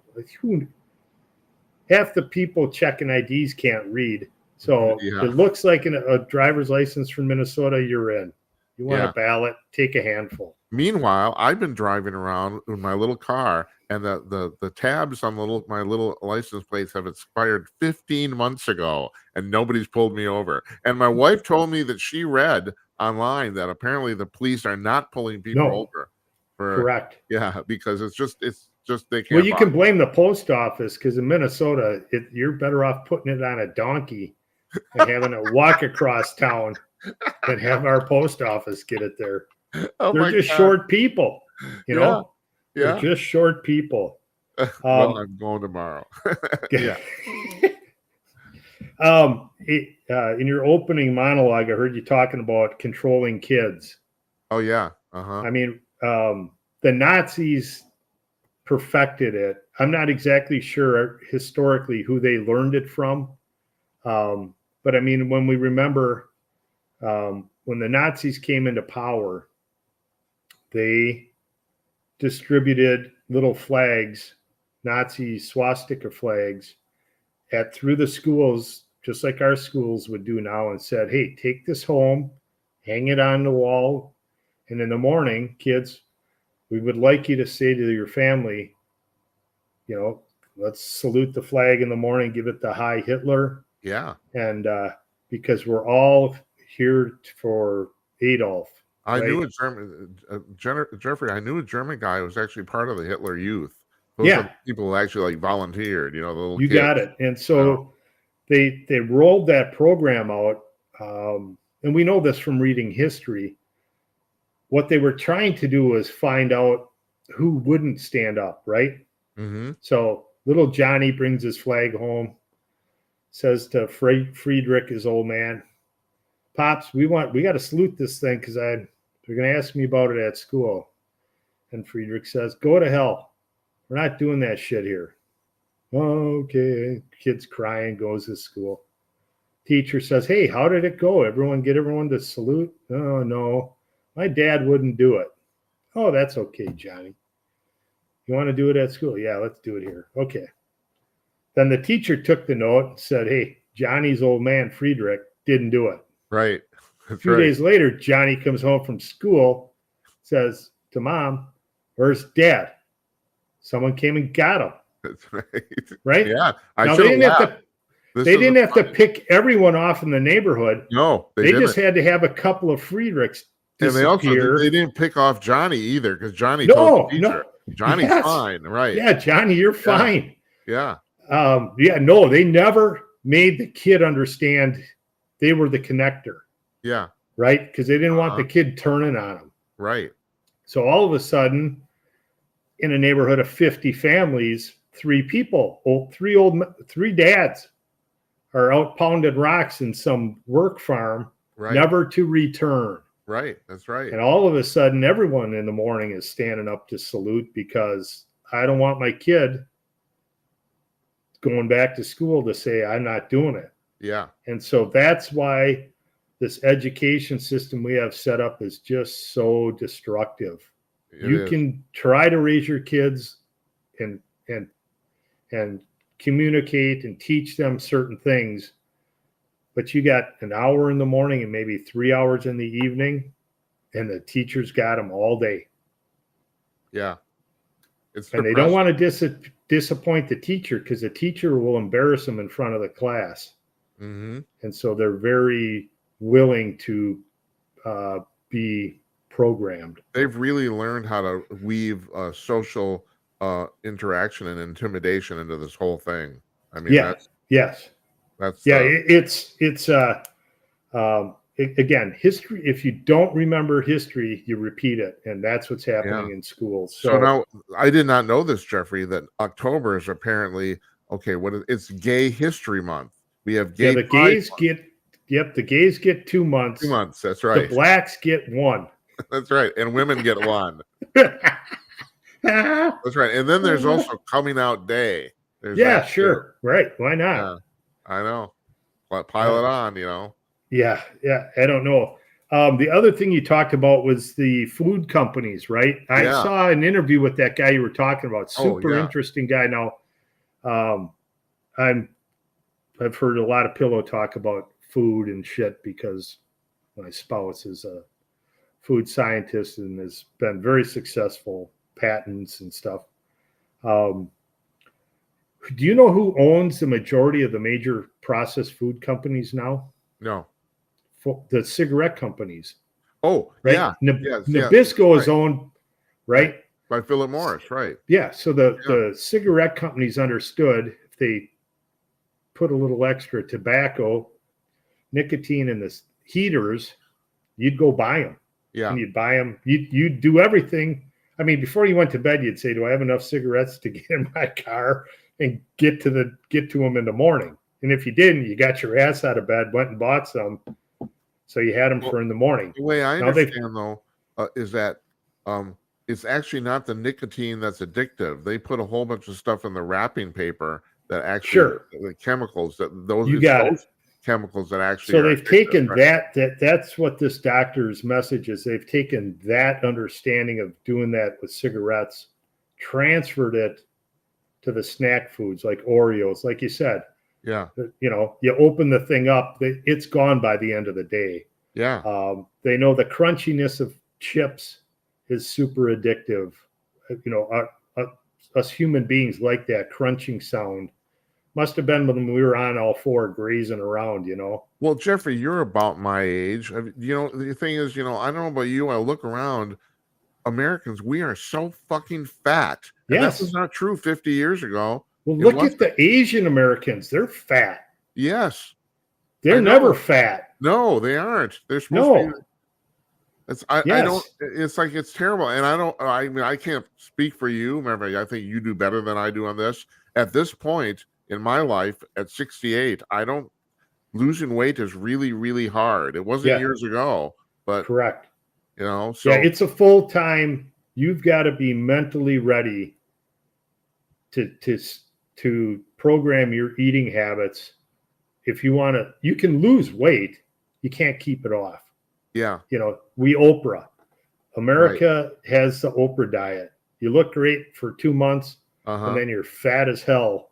Half the people checking IDs can't read. So Yeah. it looks like a driver's license from Minnesota, you're in. You want Yeah. a ballot, take a handful. Meanwhile, I've been driving around in my little car, and the tabs on my little license plates have expired 15 months ago, and nobody's pulled me over. And my wife told me that she read online that apparently the police are not pulling people No, over for correct. because it's just they Well, can't you can blame the post office because in Minnesota, you're better off putting it on a donkey and having it walk across town than have our post office get it there. Oh They're my just God. short people, you Yeah. know. They're Yeah. just short people. Well, I'm going tomorrow. Yeah. In your opening monologue, I heard you talking about controlling kids. Oh yeah. Uh-huh. I mean, the Nazis perfected it. I'm not exactly sure historically who they learned it from. But I mean, when we remember when the Nazis came into power, they distributed little flags, Nazi swastika flags, through the schools, just like our schools would do now, and said, "Hey, take this home, hang it on the wall, and in the morning, kids, we would like you to say to your family, let's salute the flag in the morning, give it the Heil Hitler, Yeah. and because we're all here for Adolf." I right? knew a German Jeffrey. I knew a German guy who was actually part of the Hitler Youth. Those are the people who actually like volunteered. The little You kids. got it. And so they rolled that program out, and we know this from reading history. What they were trying to do was find out who wouldn't stand up, right? Mm-hmm. So little Johnny brings his flag home, says to Friedrich, his old man, "Pops, we got to salute this thing because they're going to ask me about it at school." And Friedrich says, "Go to hell. We're not doing that shit here." Okay. Kid's crying, goes to school. Teacher says, "Hey, how did it go? Get everyone to salute?" "Oh, no. My dad wouldn't do it." "Oh, that's okay, Johnny. You want to do it at school?" "Yeah, let's do it here." "Okay." Then the teacher took the note and said, "Hey, Johnny's old man, Friedrich, didn't do it." Right. A few days later, Johnny comes home from school, says to Mom, "Where's Dad? Someone came and got him." That's right. Right? Yeah. Now, they didn't have to pick everyone off in the neighborhood. No, they just had to have a couple of Friedrichs disappear. And they didn't pick off Johnny either because Johnny told the teacher, "Johnny's fine." Right. Yeah, Johnny, you're fine. Yeah. They never made the kid understand they were the connector. Yeah. Right? Because they didn't want the kid turning on them. Right. So all of a sudden, in a neighborhood of 50 families, three dads are out pounding rocks in some work farm, never to return. Right. That's right. And all of a sudden, everyone in the morning is standing up to salute because I don't want my kid going back to school to say I'm not doing it. Yeah. And so that's why this education system we have set up is just so destructive. You can try to raise your kids and communicate and teach them certain things, but you got an hour in the morning and maybe 3 hours in the evening, and the teachers got them all day. Yeah. And they don't want to disappoint the teacher because the teacher will embarrass them in front of the class. Mm-hmm. And so they're very willing to be programmed. They've really learned how to weave social interaction and intimidation into this whole thing. I mean, again, history. If you don't remember history, you repeat it, and that's what's happening in schools. So now, I did not know this, Jeffrey, that October is apparently it's Gay History Month. We have gay. Yeah, the gays get 2 months. 2 months. That's right. The blacks get 1. That's right, and women get 1. That's right. And then there's also Coming Out Day. Sure. Right. Why not? Yeah, I know. Pile it on, Yeah, I don't know. The other thing you talked about was the food companies, right? I Yeah. saw an interview with that guy you were talking about. Oh, Super yeah. interesting guy. Now, um, I've heard a lot of pillow talk about food and shit because my spouse is a food scientist and has been very successful, patents and stuff. Um, do you know who owns the majority of the major processed food companies now? No. The cigarette companies, Oh, right? yeah. Yes. Yes. Nabisco is Right. owned, Right. right? By Philip Morris. Right. Yeah. So Yeah. the cigarette companies understood if they put a little extra tobacco, nicotine in the heaters, you'd go buy them. Yeah. And you'd buy them. You'd do everything. I mean, before you went to bed, you'd say, "Do I have enough cigarettes to get in my car and get to them in the morning?" And if you didn't, you got your ass out of bed, went and bought some, so you had them Well, for in the morning. the way I Now they've understand, though, is that it's actually not the nicotine that's addictive. They put a whole bunch of stuff in the wrapping paper that actually sure the chemicals that those you it's got it. those chemicals that actually So are they've addictive. taken Right? that's what this doctor's message is. They've taken that understanding of doing that with cigarettes, transferred it to the snack foods like Oreos, like you said. Yeah. You open the thing up, it's gone by the end of the day. Yeah. They know the crunchiness of chips is super addictive. Us human beings like that crunching sound. Must have been when we were on all four grazing around. Well, Jeffrey, you're about my age. The thing is, I don't know about you. I look around. Americans, we are so fucking fat, and that was Yes. not true 50 years ago. Well, It look at wasn't. the Asian Americans. They're fat. Yes, I They're never know. fat. No, they aren't. They're supposed to be. No. I don't. Yes. It's like it's terrible, and I don't. I mean, I can't speak for you. Remember, I think you do better than I do on this. At this point in my life, at 68, I don't. Losing weight is really, really hard. It wasn't Yeah. years ago, but Correct. So it's a full time. You've got to be mentally ready to program your eating habits. If you want to, you can lose weight. You can't keep it off. Yeah. We Oprah. America has the Oprah diet. You look great for 2 months, and then you're fat as hell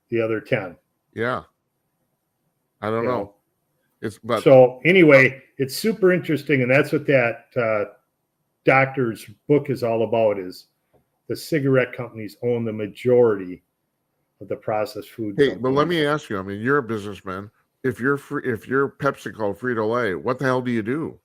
the other 10. Yeah. I don't know. So anyway, it's super interesting, and that's what that doctor's book is all about. Is the cigarette companies own the majority of the processed food. Hey, but let me ask you. I mean, you're a businessman. If you're PepsiCo, Frito-Lay, what the hell do you do?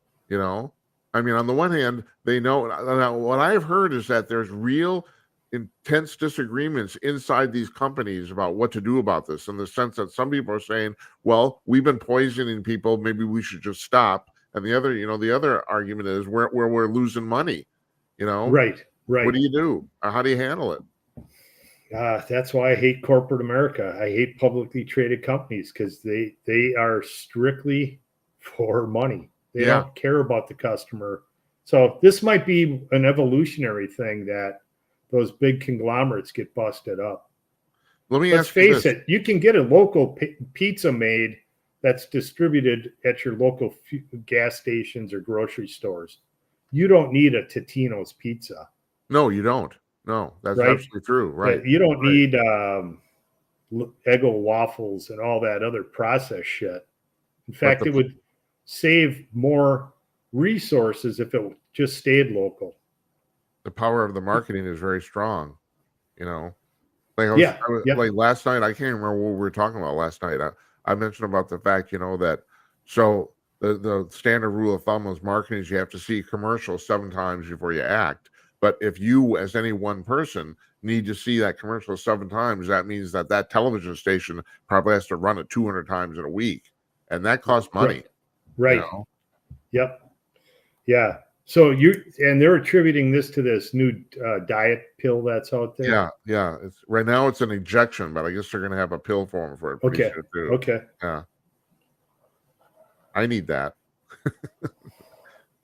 I mean, on the one hand, they know. Now, what I've heard is that there's real intense disagreements inside these companies about what to do about this, in the sense that some people are saying, well, we've been poisoning people, maybe we should just stop. And the other argument is we're losing money. Right. What do you do? How do you handle it? That's why I hate corporate America. I hate publicly traded companies because they are strictly for money. They don't care about the customer. So this might be an evolutionary thing that those big conglomerates get busted up. Let's face it, you can get a local pizza made that's distributed at your local gas stations or grocery stores. You don't need a Totino's pizza. No, you don't. No, that's absolutely true. Right. You don't need Eggo waffles and all that other processed shit. In fact, it would save more resources if it just stayed local. The power of the marketing is very strong, Like last night, I can't remember what we were talking about last night. I mentioned about the fact, that so the standard rule of thumb is marketing is you have to see commercials 7 times before you act. But if you, as any one person, need to see that commercial 7 times, that means that television station probably has to run it 200 times in a week, and that costs money. Right. Yep. Yeah. So they're attributing this to this new diet pill that's out there. Yeah. Right now it's an injection, but I guess they're going to have a pill form for it. Okay. Too. Okay. Yeah. I need that.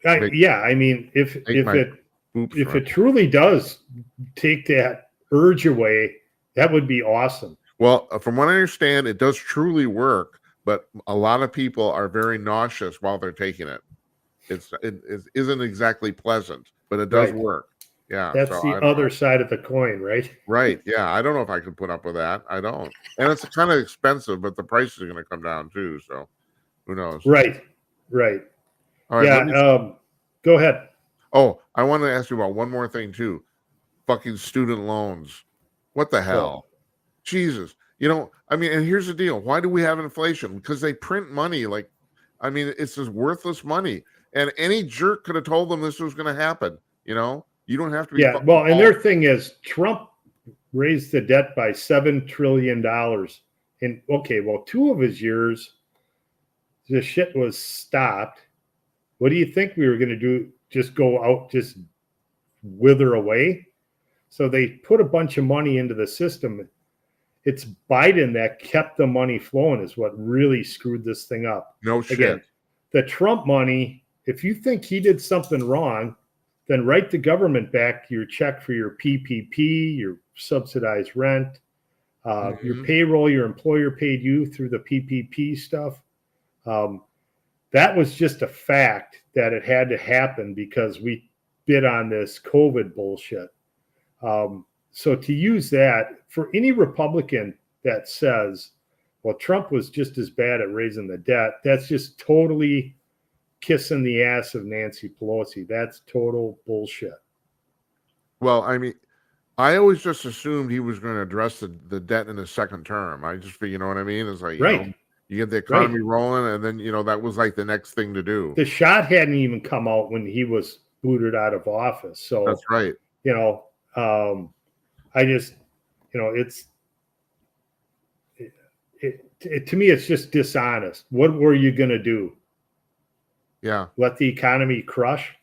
I mean, if it truly does take that urge away, that would be awesome. Well, from what I understand, it does truly work, but a lot of people are very nauseous while they're taking it. It isn't exactly pleasant, but it does Right. work. Yeah. That's So the I don't other know. side of the coin, right? Right. Yeah. I don't know if I can put up with that. I don't. And it's kind of expensive, but the prices are going to come down too. So who knows? Right. Right. All right. Yeah. Go ahead. Oh, I want to ask you about one more thing too. Fucking student loans. What the Oh, hell? Jesus. You know, I mean, and here's the deal. Why do we have inflation? Because they print money like, I mean, it's just worthless money. And any jerk could have told them this was going to happen. You know, you don't have to be yeah. fucking Well, and Paul. their thing is Trump raised the debt by $7 trillion. And okay, well, 2 of his years, the shit was stopped. What do you think we were going to do? Just go out, just wither away? So they put a bunch of money into the system. It's Biden that kept the money flowing, is what really screwed this thing up. No shit. Again, the Trump money, if you think he did something wrong, then write the government back your check for your PPP, your subsidized rent, your payroll, your employer paid you through the PPP stuff. That was just a fact that it had to happen because we bid on this COVID bullshit. So to use that for any Republican that says, well, Trump was just as bad at raising the debt, that's just totally kissing the ass of Nancy Pelosi. That's total bullshit. Well, I mean, I always just assumed he was going to address the debt in his second term. I just feel, you know what I mean? It's like, you know, you get the economy rolling, and then, you know, that was like the next thing to do. The shot hadn't even come out when he was booted out of office. So that's right. You know, I just, you know, to me, it's just dishonest. What were you going to do? Yeah. Let the economy crush?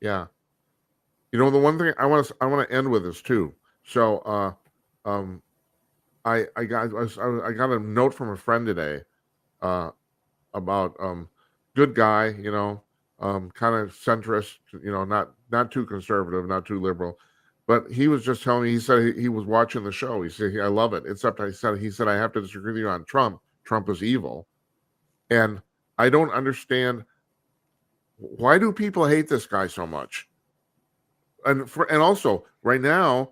Yeah. You know, the one thing I want to end with this too. So, I got a note from a friend today, about good guy, you know, kind of centrist, you know, not too conservative, not too liberal, but he was just telling me. He said he was watching the show. He said, I love it. Except he said I have to disagree with you on Trump. Trump is evil, and I don't understand why do people hate this guy so much. And also right now,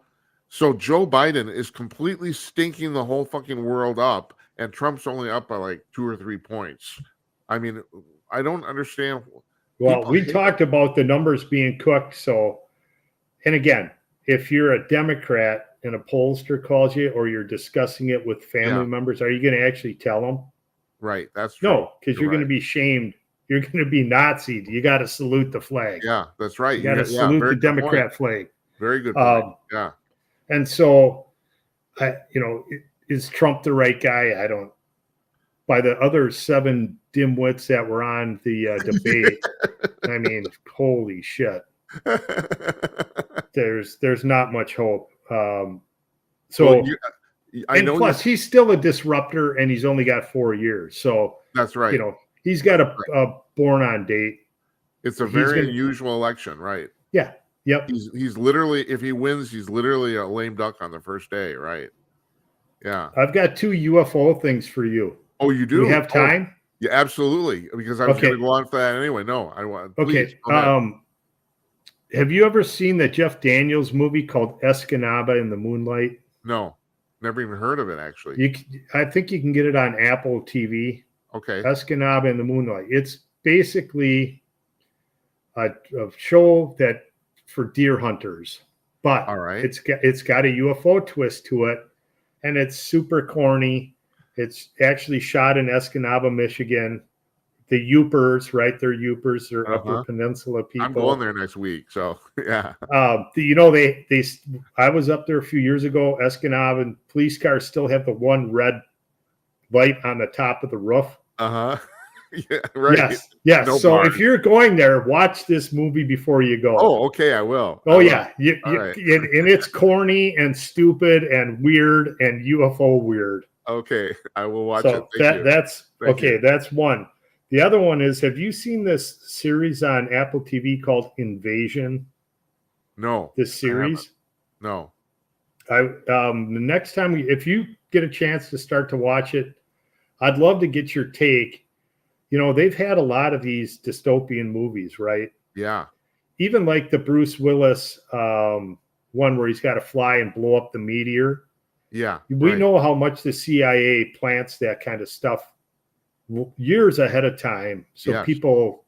so Joe Biden is completely stinking the whole fucking world up, and Trump's only up by like 2 or 3 points. I mean, I don't understand. Well, we talked about the numbers being cooked. So, and again, if you're a Democrat and a pollster calls you, or you're discussing it with family members, are you going to actually tell them? Right. That's true. No, because you're going to be shamed. You're going to be Nazi'd. You got to salute the flag. Yeah, that's right. You got to salute the Democrat flag. Very good point. Yeah. And so, you know, is Trump the right guy? I don't. By the other 7 dimwits that were on the debate, I mean, holy shit. There's not much hope. So, well, plus he's still a disruptor, and he's only got 4 years. So that's right. You know, he's got a born on date. It's a very unusual election, right? Yeah. Yep. He's literally, if he wins, he's literally a lame duck on the first day, right? Yeah. I've got 2 UFO things for you. Oh, you do? Do we have time? Yeah, absolutely. Because I was going to go on for that anyway. No, I want. Okay. Have you ever seen the Jeff Daniels movie called Escanaba in the Moonlight? No, never even heard of it, actually. I think you can get it on Apple TV. Okay. Escanaba in the Moonlight. It's basically a show that for deer hunters, but it's got a UFO twist to it, and it's super corny. It's actually shot in Escanaba, Michigan. The Yoopers, right? They're Yoopers. They're Upper Peninsula people. I'm going there next week, so yeah. You know, I was up there a few years ago. Escanaba, and police cars still have the one red light on the top of the roof. Yeah, right. Yes. No so bars. If you're going there, watch this movie before you go. Oh, okay, I will. Oh, yeah. And it's corny and stupid and weird and UFO weird. Okay, I will watch it. Thank you. That's one. The other one is, have you seen this series on Apple TV called Invasion? No. This series? No. The next time, if you get a chance to start to watch it, I'd love to get your take. They've had a lot of these dystopian movies, right? Yeah. Even like the Bruce Willis one where he's got to fly and blow up the meteor. Yeah. We right. know how much the CIA plants that kind of stuff years ahead of time, so Yes. people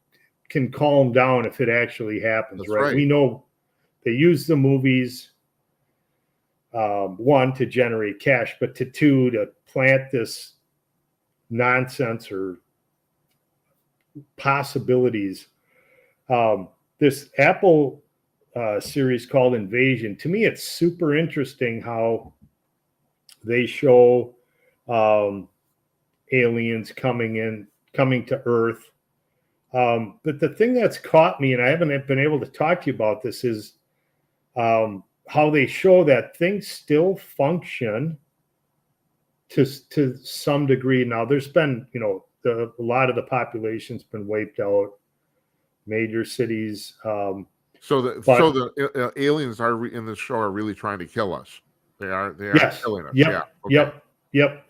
can calm down if it actually happens. That's right? right. We know they use the movies, one, to generate cash, but two, to plant this nonsense or possibilities. This Apple series called Invasion, to me, it's super interesting how they show aliens coming to Earth. But the thing that's caught me, and I haven't been able to talk to you about this, is how they show that things still function to some degree. Now, there's been, a lot of the population's been wiped out, major cities. So the aliens in this show are really trying to kill us. They are yes, killing us. Yep, yeah. Okay. Yep.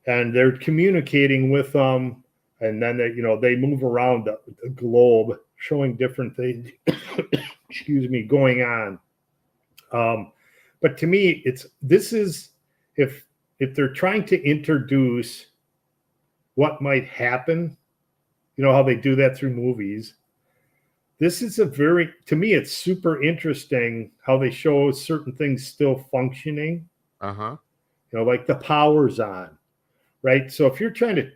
And they're communicating with them, and then they move around the globe, showing different things. Excuse me, going on. But to me, this is if they're trying to introduce what might happen, how they do that through movies. This is to me, it's super interesting how they show certain things still functioning. Like the power's on, right? So if you're trying to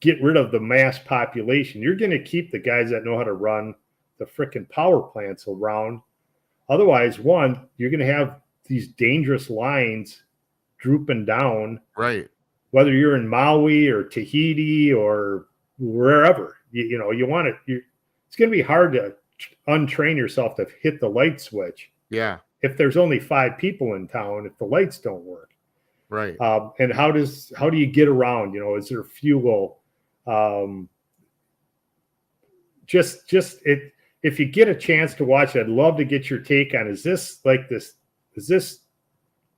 get rid of the mass population, you're going to keep the guys that know how to run the frickin' power plants around. Otherwise, one, you're going to have these dangerous lines drooping down. Right. Whether you're in Maui or Tahiti or wherever, you want it. It's going to be hard to untrain yourself to hit the light switch. Yeah. If there's only 5 people in town, if the lights don't work. Right. And how do you get around? Is there fuel? If you get a chance to watch it, I'd love to get your take on, is this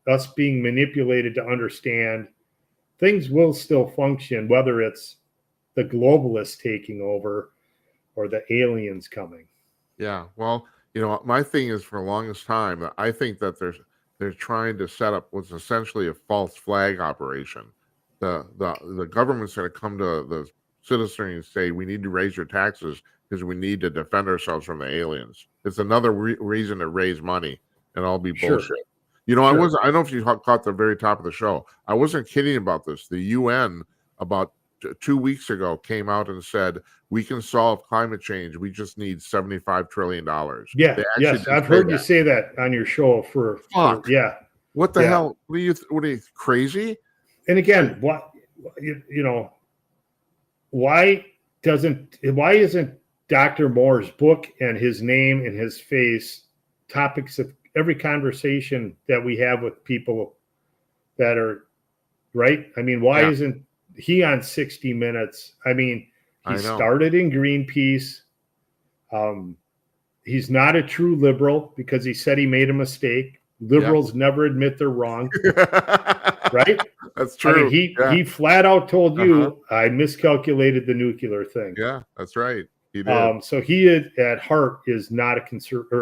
us being manipulated to understand things will still function, whether it's the globalists taking over or the aliens coming? Yeah. Well, my thing is, for the longest time, I think that they're trying to set up what's essentially a false flag operation. The government's going to come to the citizenry and say, we need to raise your taxes because we need to defend ourselves from the aliens. It's another reason to raise money, and all be bullshit. Sure. I don't know if you caught the very top of the show. I wasn't kidding about this. The UN about 2 weeks ago came out and said, we can solve climate change. We just need $75 trillion. Yeah. Yes. I've heard you say that on your show yeah. What the hell? What are you crazy? And again, why isn't Dr. Moore's book and his name and his face topics of every conversation that we have with people that are right? I mean, why isn't he on 60 Minutes? I mean, he started in Greenpeace. He's not a true liberal because he said he made a mistake. Liberals never admit they're wrong. Right? That's true. I mean, he flat out told you, I miscalculated the nuclear thing. Yeah, that's right. He did. So he at heart is not a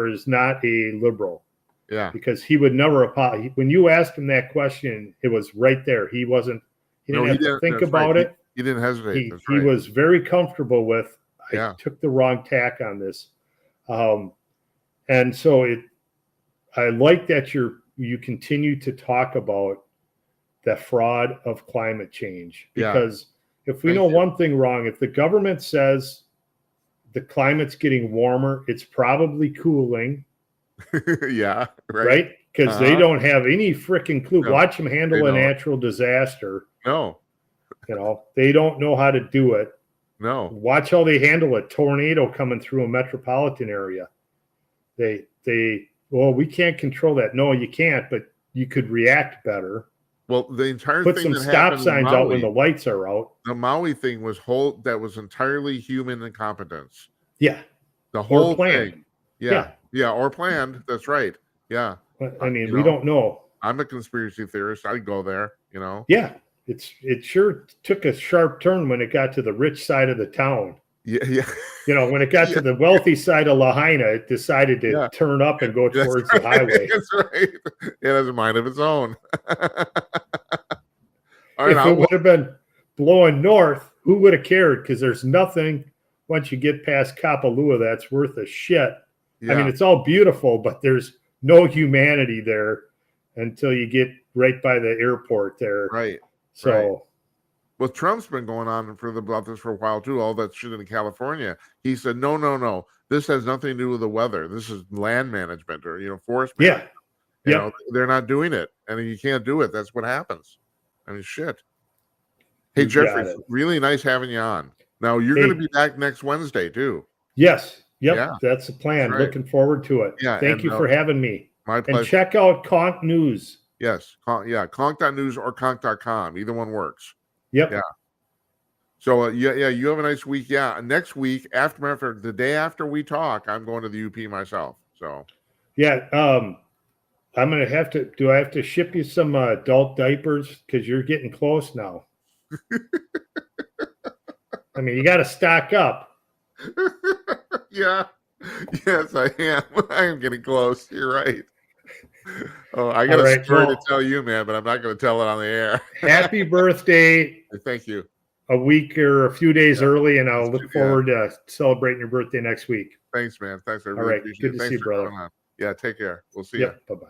is not a liberal. Yeah. Because he would never apologize. When you asked him that question, it was right there. He didn't have to think about it. He didn't hesitate. He was very comfortable with, I took the wrong tack on this. And so I like that you continue to talk about the fraud of climate change, because if we know one thing wrong, if the government says the climate's getting warmer, it's probably cooling. Right. Because they don't have any freaking clue. No, watch them handle a natural disaster. No. They don't know how to do it. No. Watch how they handle a tornado coming through a metropolitan area. We can't control that. No, you can't, but you could react better. Well, the entire put thing some stop signs Maui, out when the lights are out. The Maui thing was entirely human incompetence. Yeah. The whole thing. Yeah, or planned. That's right. Yeah. I mean, we don't know. I'm a conspiracy theorist. I'd go there, Yeah. it sure took a sharp turn when it got to the rich side of the town. Yeah, yeah, When it got yeah, to the wealthy side of Lahaina, it decided to yeah. turn up and go That's towards the right. highway. That's right. It has a mind of its own. All right, If it would have been blowing north, who would have cared? Because there's nothing once you get past Kapalua that's worth a shit. I mean, yeah, it's all beautiful, but there's no humanity there until you get right by the airport there. right, right. So, Well, Trump's been going on about this for a while too. All that shit in California. He said, no, no, no. This has nothing to do with the weather. This is land management or forest management. yeah, yep, They're not doing it, and you can't do it. That's what happens. I mean, shit. Hey, you Jeffrey, got it. really nice having you on. Now you're going to Hey, be back next Wednesday too. yes, Yeah, yep, that's the that's plan. right. Looking forward to it. Yeah, Thank and you for having me. my And pleasure. check out Conk News. Yes, conk.news or conk.com. Either one works. Yep. Yeah. So yeah, you have a nice week. Yeah, next week after the day after we talk, I'm going to the UP myself. So Yeah, I'm gonna have to. Do I have to ship you some adult diapers because you're getting close now? I mean, you got to stock up. yeah, yes, I am. I am getting close. You're right. Oh, I got All a right. story to Well, tell you, man, but I'm not going to tell it on the air. happy birthday Thank you. a week or a few days Yeah, early, and I'll look yeah. forward to celebrating your birthday next week. Thanks, man. Thanks. I All really right. appreciate Good it. to see Thanks you, for brother. coming on. Yeah, take care. We'll see you. Yep. Bye bye.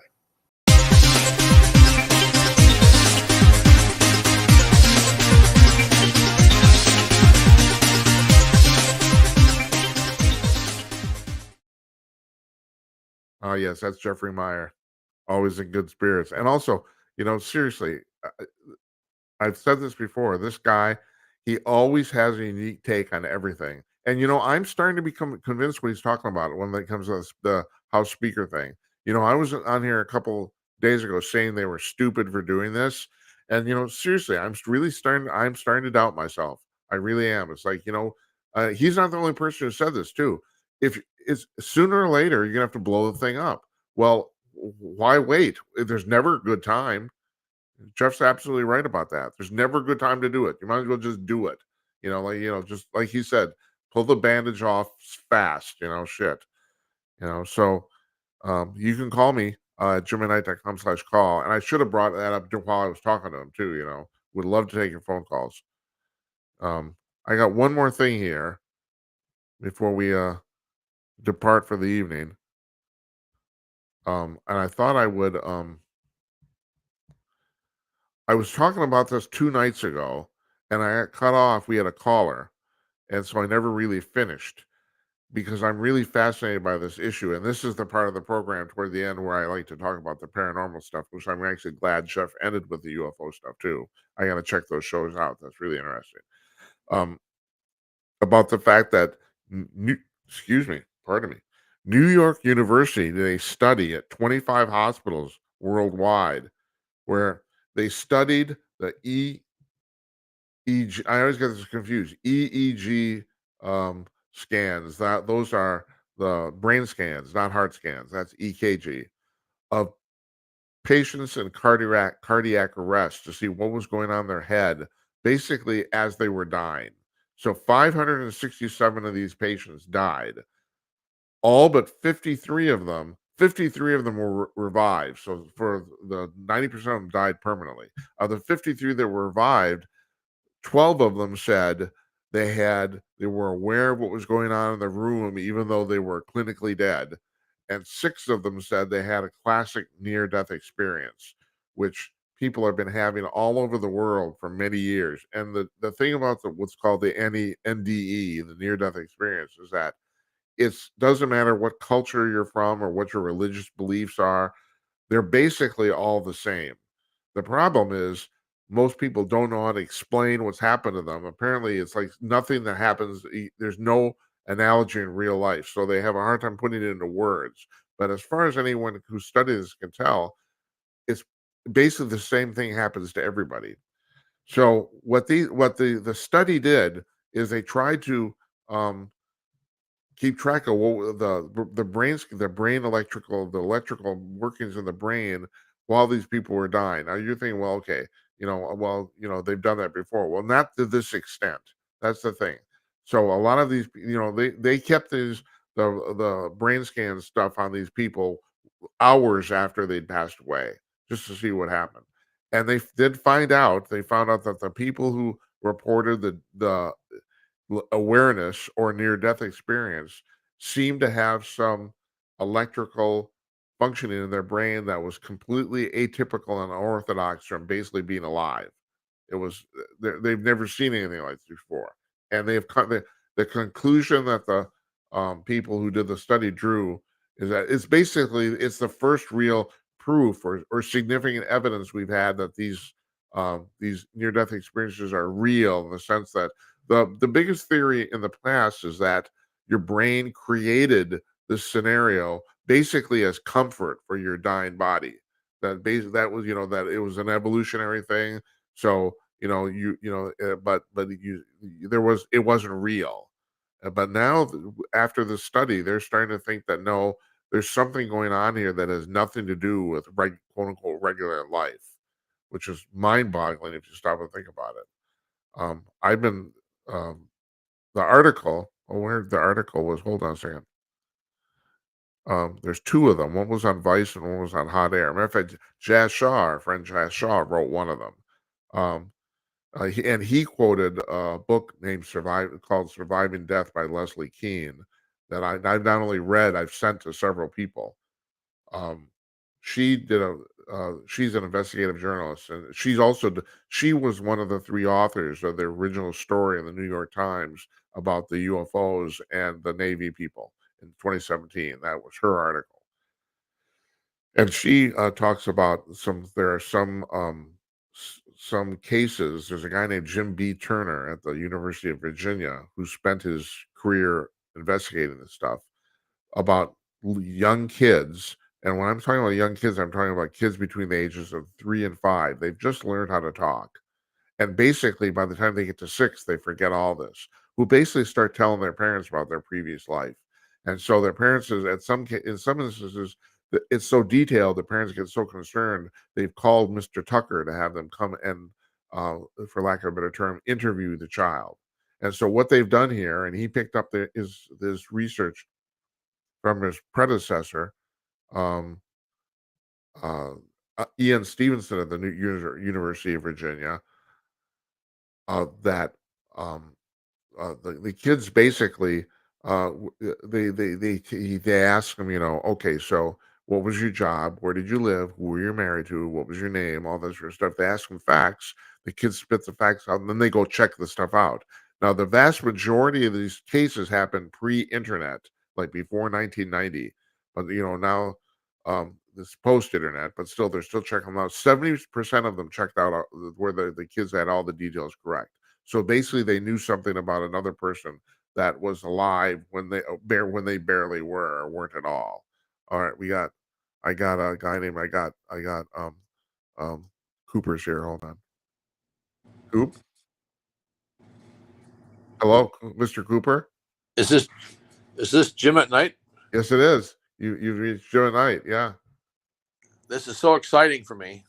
Oh, yes, that's Jeffrey Meyer. Always in good spirits. And also, seriously, I've said this before. This guy, he always has a unique take on everything. And I'm starting to become convinced what he's talking about when it comes to the House Speaker thing. I was on here a couple days ago saying they were stupid for doing this, and seriously, I'm starting to doubt myself. I really am. It's like he's not the only person who said this too. If it's sooner or later, you're gonna have to blow the thing up. Well, why wait? There's never a good time. Jeff's absolutely right about that. There's never a good time to do it. You might as well just do it. Just like he said, pull the bandage off fast, shit. So you can call me at jimmyknight.com/call. And I should have brought that up while I was talking to him too, Would love to take your phone calls. I got one more thing here before we depart for the evening. And I thought I would I was talking about this 2 nights ago, and I got cut off. We had a caller, and so I never really finished because I'm really fascinated by this issue. And this is the part of the program toward the end where I like to talk about the paranormal stuff, which I'm actually glad Jeff ended with the UFO stuff too. I got to check those shows out. That's really interesting. Um, about the fact that, pardon me, New York University did a study at 25 hospitals worldwide where they studied the EEG. I always get this confused. EEG scans. Those are the brain scans, not heart scans. That's EKG of patients in cardiac arrest to see what was going on in their head, basically as they were dying. So 567 of these patients died. All but 53 of them were revived. So for the 90% of them died permanently. Of the 53 that were revived, 12 of them said they were aware of what was going on in the room, even though they were clinically dead. And 6 of them said they had a classic near-death experience, which people have been having all over the world for many years. And the thing about what's called the NDE, the near-death experience, is that it doesn't matter what culture you're from or what your religious beliefs are. They're basically all the same. The problem is most people don't know how to explain what's happened to them. Apparently, it's like nothing that happens. There's no analogy in real life, so they have a hard time putting it into words. But as far as anyone who studies this can tell, it's basically the same thing happens to everybody. So what the study did is they tried to keep track of what the electrical workings in the brain while these people were dying. Now you're thinking, well, okay, well, they've done that before. Well, not to this extent. That's the thing. So a lot of these, they kept the brain scan stuff on these people hours after they'd passed away, just to see what happened. And they did find out. They found out that the people who reported the awareness or near death experience seemed to have some electrical functioning in their brain that was completely atypical and unorthodox from basically being alive. It was they've never seen anything like this before, and they've come the conclusion that the people who did the study drew is that it's the first real proof or significant evidence we've had that these near death experiences are real, in the sense that the biggest theory in the past is that your brain created this scenario basically as comfort for your dying body. That was, that it was an evolutionary thing. So but it wasn't real. But now, after the study, they're starting to think that no, there's something going on here that has nothing to do with quote unquote regular life, which is mind boggling if you stop and think about it. I've been the article. Oh, where the article was? Hold on a second. There's two of them. One was on Vice and one was on Hot Air. Matter of fact, Jazz Shaw, our friend Jazz Shaw, wrote one of them. And he quoted a book called Surviving Death by Leslie Kean that I've not only read, I've sent to several people. She's an investigative journalist, and she was one of the three authors of the original story in the New York Times about the UFOs and the Navy people in 2017. That was her article. And she talks about there are some cases. There's a guy named Jim B. Turner at the University of Virginia who spent his career investigating this stuff about young kids. And when I'm talking about young kids, I'm talking about kids between the ages of 3 and 5. They've just learned how to talk. And basically, by the time they get to 6, they forget all this, who basically start telling their parents about their previous life. And so their parents, in some instances, it's so detailed, the parents get so concerned, they've called Mr. Tucker to have them come and, for lack of a better term, interview the child. And so what they've done here, and he picked up this research from his predecessor, um, Ian Stevenson at the University of Virginia, that the kids basically they ask them, okay, so what was your job? Where did you live? Who were you married to? What was your name? All this sort of stuff. They ask them facts. The kids spit the facts out, and then they go check the stuff out. Now, the vast majority of these cases happen pre-internet, like before 1990. But now this post-internet, but still, they're still checking them out. 70% of them checked out where the kids had all the details correct. So basically, they knew something about another person that was alive when they barely were or weren't at all. All right, I got a guy named I got Cooper's here. Hold on, Coop. Hello, Mr. Cooper. Is this Jim at night? Yes, it is. You've reached Joe at night. Yeah. This is so exciting for me.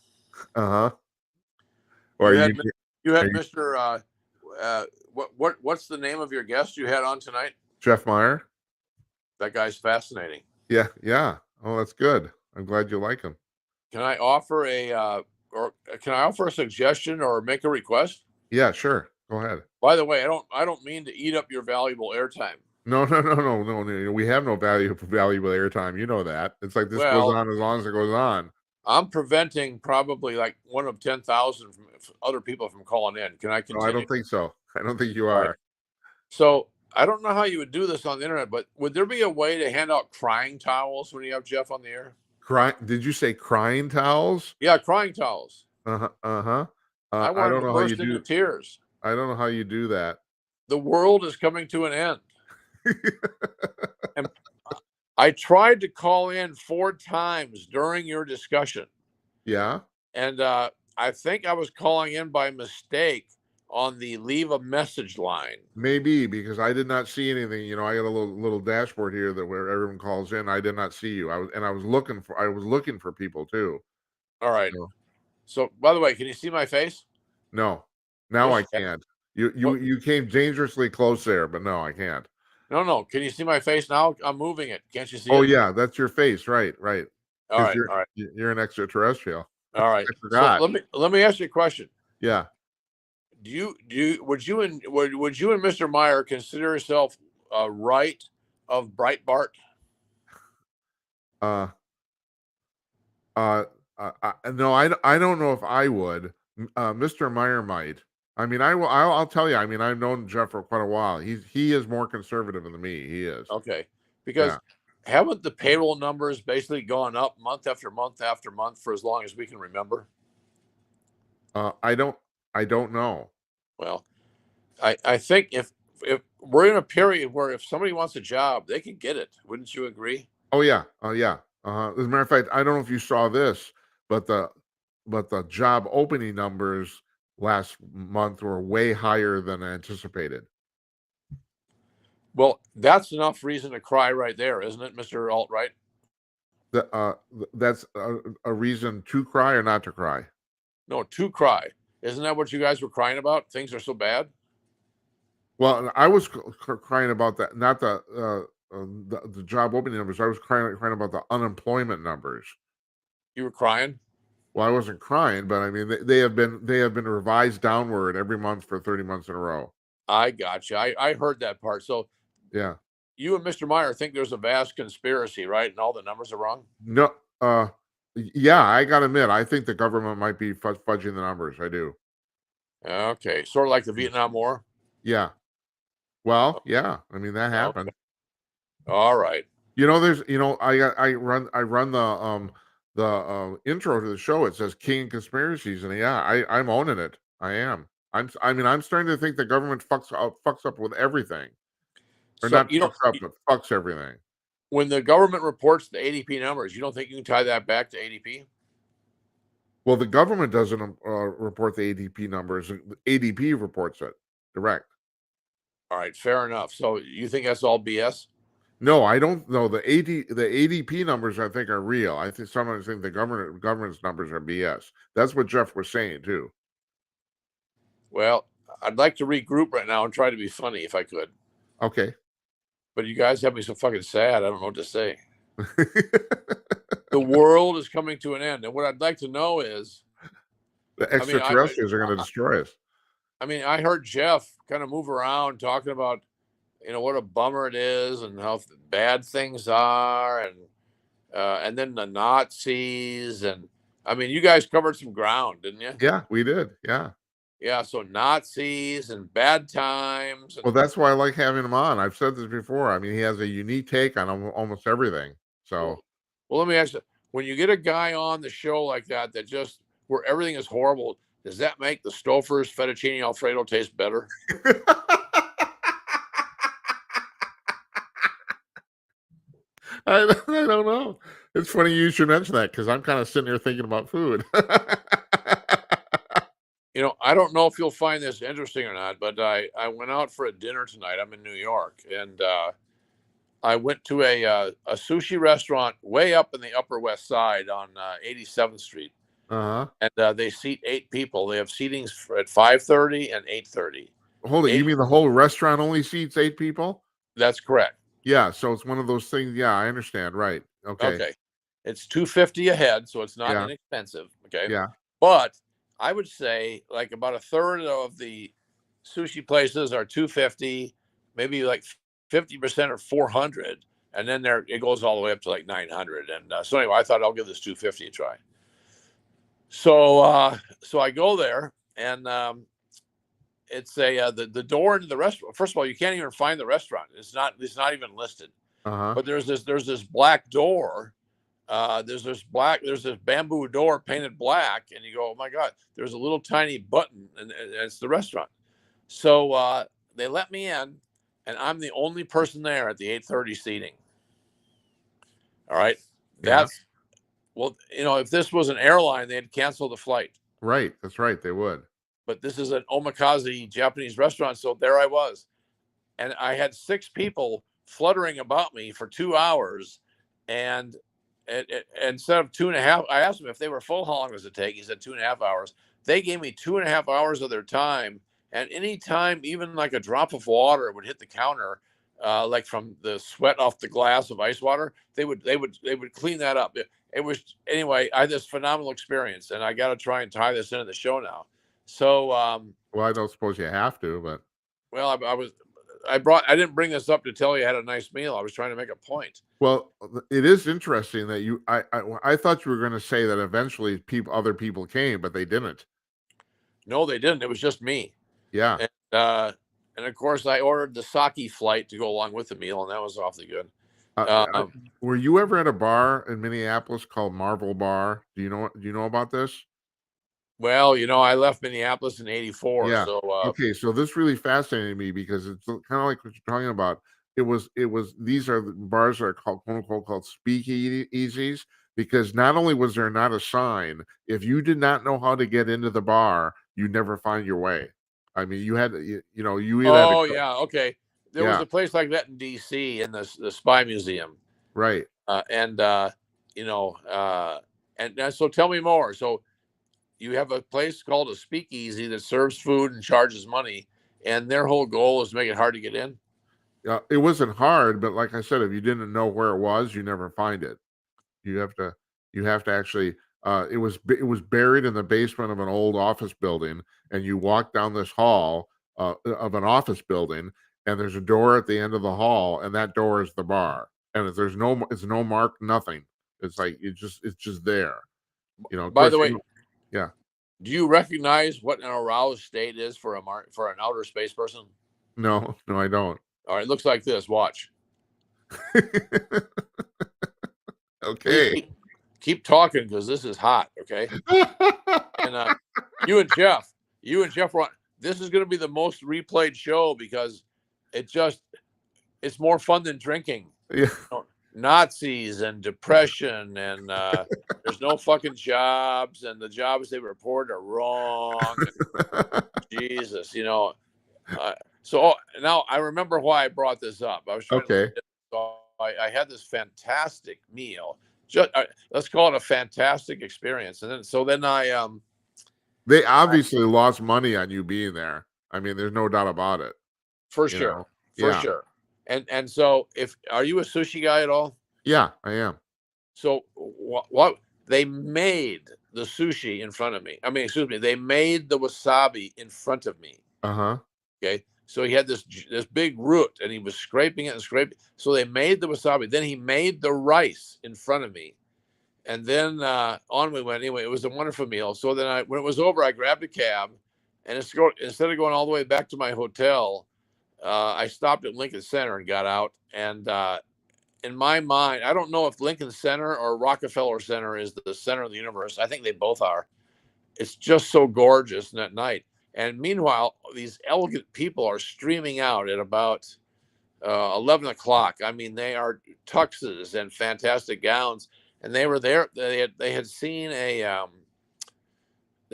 Uh huh. Or you had Mr. What's the name of your guest you had on tonight? Jeff Meyer. That guy's fascinating. Yeah. Oh, that's good. I'm glad you like him. Can I offer a suggestion or make a request? Yeah, sure. Go ahead. By the way, I don't mean to eat up your valuable airtime. No. We have no valuable airtime. You know that. It's like this goes on as long as it goes on. I'm preventing probably like one of 10,000 from other people from calling in. Can I continue? No, I don't think so. I don't think you are. Right. So I don't know how you would do this on the internet, but would there be a way to hand out crying towels when you have Jeff on the air? Did you say crying towels? Yeah, crying towels. I don't know how you do tears. I don't know how you do that. The world is coming to an end. And I tried to call in 4 times during your discussion. Yeah. And I think I was calling in by mistake on the leave a message line. Maybe, because I did not see anything. I got a little dashboard here where everyone calls in. I did not see you. I was looking for people too. All right. So, by the way, can you see my face? No, now Yes, I you can. can't. You What? you came dangerously close there, but no, I can't. No. Can you see my face now? I'm moving it. Can't you see Oh it? yeah, that's your face, right? All Because right. All right. you're an extraterrestrial. All right. I So forgot. let me ask you a question. Yeah. Would you and Mr. Meyer consider yourself right of Breitbart? Uh, no, I don't know if I would. Mr. Meyer might. I mean, I'll tell you. I mean, I've known Jeff for quite a while. He is more conservative than me. He is. Okay, Yeah. because haven't the payroll numbers basically gone up month after month after month for as long as we can remember? I don't know. Well, I think if we're in a period where if somebody wants a job, they can get it. Wouldn't you agree? Oh yeah. Oh yeah. As a matter of fact, I don't know if you saw this, but the job opening numbers last month were way higher than anticipated. Well, that's enough reason to cry right there, isn't it, Mr. Alt-Right? That's a reason to cry or not to cry. No, to cry. Isn't that what you guys were crying about? Things are so bad. Well, I was crying about that, not the job opening numbers. I was crying about the unemployment numbers. You were crying. Well, I wasn't crying, but I mean they have been revised downward every month for 30 months in a row. I got you. I heard that part. So Yeah. you and Mr. Meyer think there's a vast conspiracy, right? And all the numbers are wrong. No. Yeah, I gotta admit, I think the government might be fudging the numbers. I do. Okay, sort of like the Vietnam War. Yeah. Well, yeah. I mean that happened. Okay. All right. There's I run the intro to the show. It says King Conspiracies, and yeah, I'm owning it. I am. I'm starting to think the government fucks up with everything. Or So not fucks up, but fucks everything. when the government reports the ADP numbers, you don't think you can tie that back to ADP? Well, the government doesn't report the ADP numbers. ADP reports it direct. All right, fair enough. So you think that's all BS? No, I don't know. The ADP numbers I think are real. I think sometimes think the government's numbers are BS. That's what Jeff was saying too. Well, I'd like to regroup right now and try to be funny if I could. Okay. But you guys have me so fucking sad. I don't know what to say. The world is coming to an end, and what I'd like to know is The extraterrestrials are going to destroy us. I mean, I heard Jeff kind of move around talking about, what a bummer it is and how bad things are, and then the Nazis, and I mean, you guys covered some ground, didn't you? Yeah, we did. Yeah. Yeah. So Nazis and bad times. And, Well, that's why I like having him on. I've said this before. I mean, he has a unique take on almost everything. So, well, let me ask you: when you get a guy on the show like that, just where everything is horrible, does that make the Stouffer's fettuccine alfredo taste better? I don't know. It's funny you should mention that because I'm kind of sitting here thinking about food. I don't know if you'll find this interesting or not, but I went out for a dinner tonight. I'm in New York, and I went to a sushi restaurant way up in the Upper West Side on 87th Street, Uh-huh. and they seat 8 people. They have seatings at 5:30 and 8:30. Hold it. You mean the whole restaurant only seats 8 people? That's correct. Yeah. So it's one of those things. Yeah, I understand. Right. Okay. Okay. It's $250 a head, so it's not Yeah. inexpensive. Okay. Yeah. But I would say like about a third of the sushi places are $250, maybe like 50% or 400, and then it goes all the way up to like 900. And so anyway, I thought I'll give this $250 a try. So so I go there, and it's the door into the restaurant. First of all, you can't even find the restaurant. It's not even listed. Uh-huh. But there's this black door. There's this bamboo door painted black, and you go, oh my God, there's a little tiny button, and it's the restaurant. So they let me in, and I'm the only person there at the 8:30 seating. All right. Yeah. Well, if this was an airline, they'd cancel the flight. Right. That's right. They would. But this is an omakase Japanese restaurant, so there I was, and I had 6 people fluttering about me for 2 hours, and instead of 2.5, I asked them if they were full, how long does it take? He said 2.5 hours. They gave me 2.5 hours of their time. And any time, even like a drop of water would hit the counter, like from the sweat off the glass of ice water, they would clean that up. It was, anyway, I had this phenomenal experience, and I got to try and tie this into the show now. So, Well, I don't suppose you have to, but well, I didn't bring this up to tell you I had a nice meal. I was trying to make a point. well, it is interesting that I thought you were going to say that eventually other people came, but they didn't. No, they didn't. It was just me. Yeah. And of course, I ordered the sake flight to go along with the meal, and that was awfully good. Were you ever at a bar in Minneapolis called Marvel Bar? Do you know about this? Well, I left Minneapolis in '84, Yeah. so Okay, so this really fascinated me because it's kind of like what you're talking about. These are the bars that are called, quote unquote, called speakeasies, because not only was there not a sign, if you did not know how to get into the bar, you never find your way. I mean, you had to, you either had to, yeah, okay. There was yeah, a place like that in D.C. in the Spy Museum, right. and so tell me more. So you have a place called a speakeasy that serves food and charges money, and their whole goal is to make it hard to get in. It wasn't hard, but like I said, if you didn't know where it was, you never find it. You have to actually. It was buried in the basement of an old office building, and you walk down this hall of an office building, and there's a door at the end of the hall, and that door is the bar. And if it's no mark, nothing. It's like it's just there. Of By course, the way, yeah. do you recognize what an aroused state is for an outer space person? No, I don't. All right, it looks like this. Watch. Please Okay. keep talking because this is hot. Okay. And you and Jeff were on. This is going to be the most replayed show because it's more fun than drinking. Yeah. Nazis and depression, and there's no fucking jobs, and the jobs they report are wrong. Jesus, so now I remember why I brought this up. I was trying Okay. to. I had this fantastic meal. Let's call it a fantastic experience, and then I They obviously lost money on you being there. I mean, there's no doubt about it. for sure, for Yeah. sure. And so, are you a sushi guy at all? Yeah, I am. So what they made the sushi in front of me. I mean, excuse me, they made the wasabi in front of me. Uh-huh. Okay. So he had this big root and he was scraping it and scraping. So they made the wasabi. Then he made the rice in front of me. And then on we went. Anyway, it was a wonderful meal. So then when it was over, I grabbed a cab, and instead of going all the way back to my hotel, I stopped at Lincoln Center and got out. And in my mind, I don't know if Lincoln Center or Rockefeller Center is the center of the universe. I think they both are. It's just so gorgeous at night. And meanwhile, these elegant people are streaming out at about 11 o'clock. I mean, they are tuxes and fantastic gowns. And they were there. They had seen they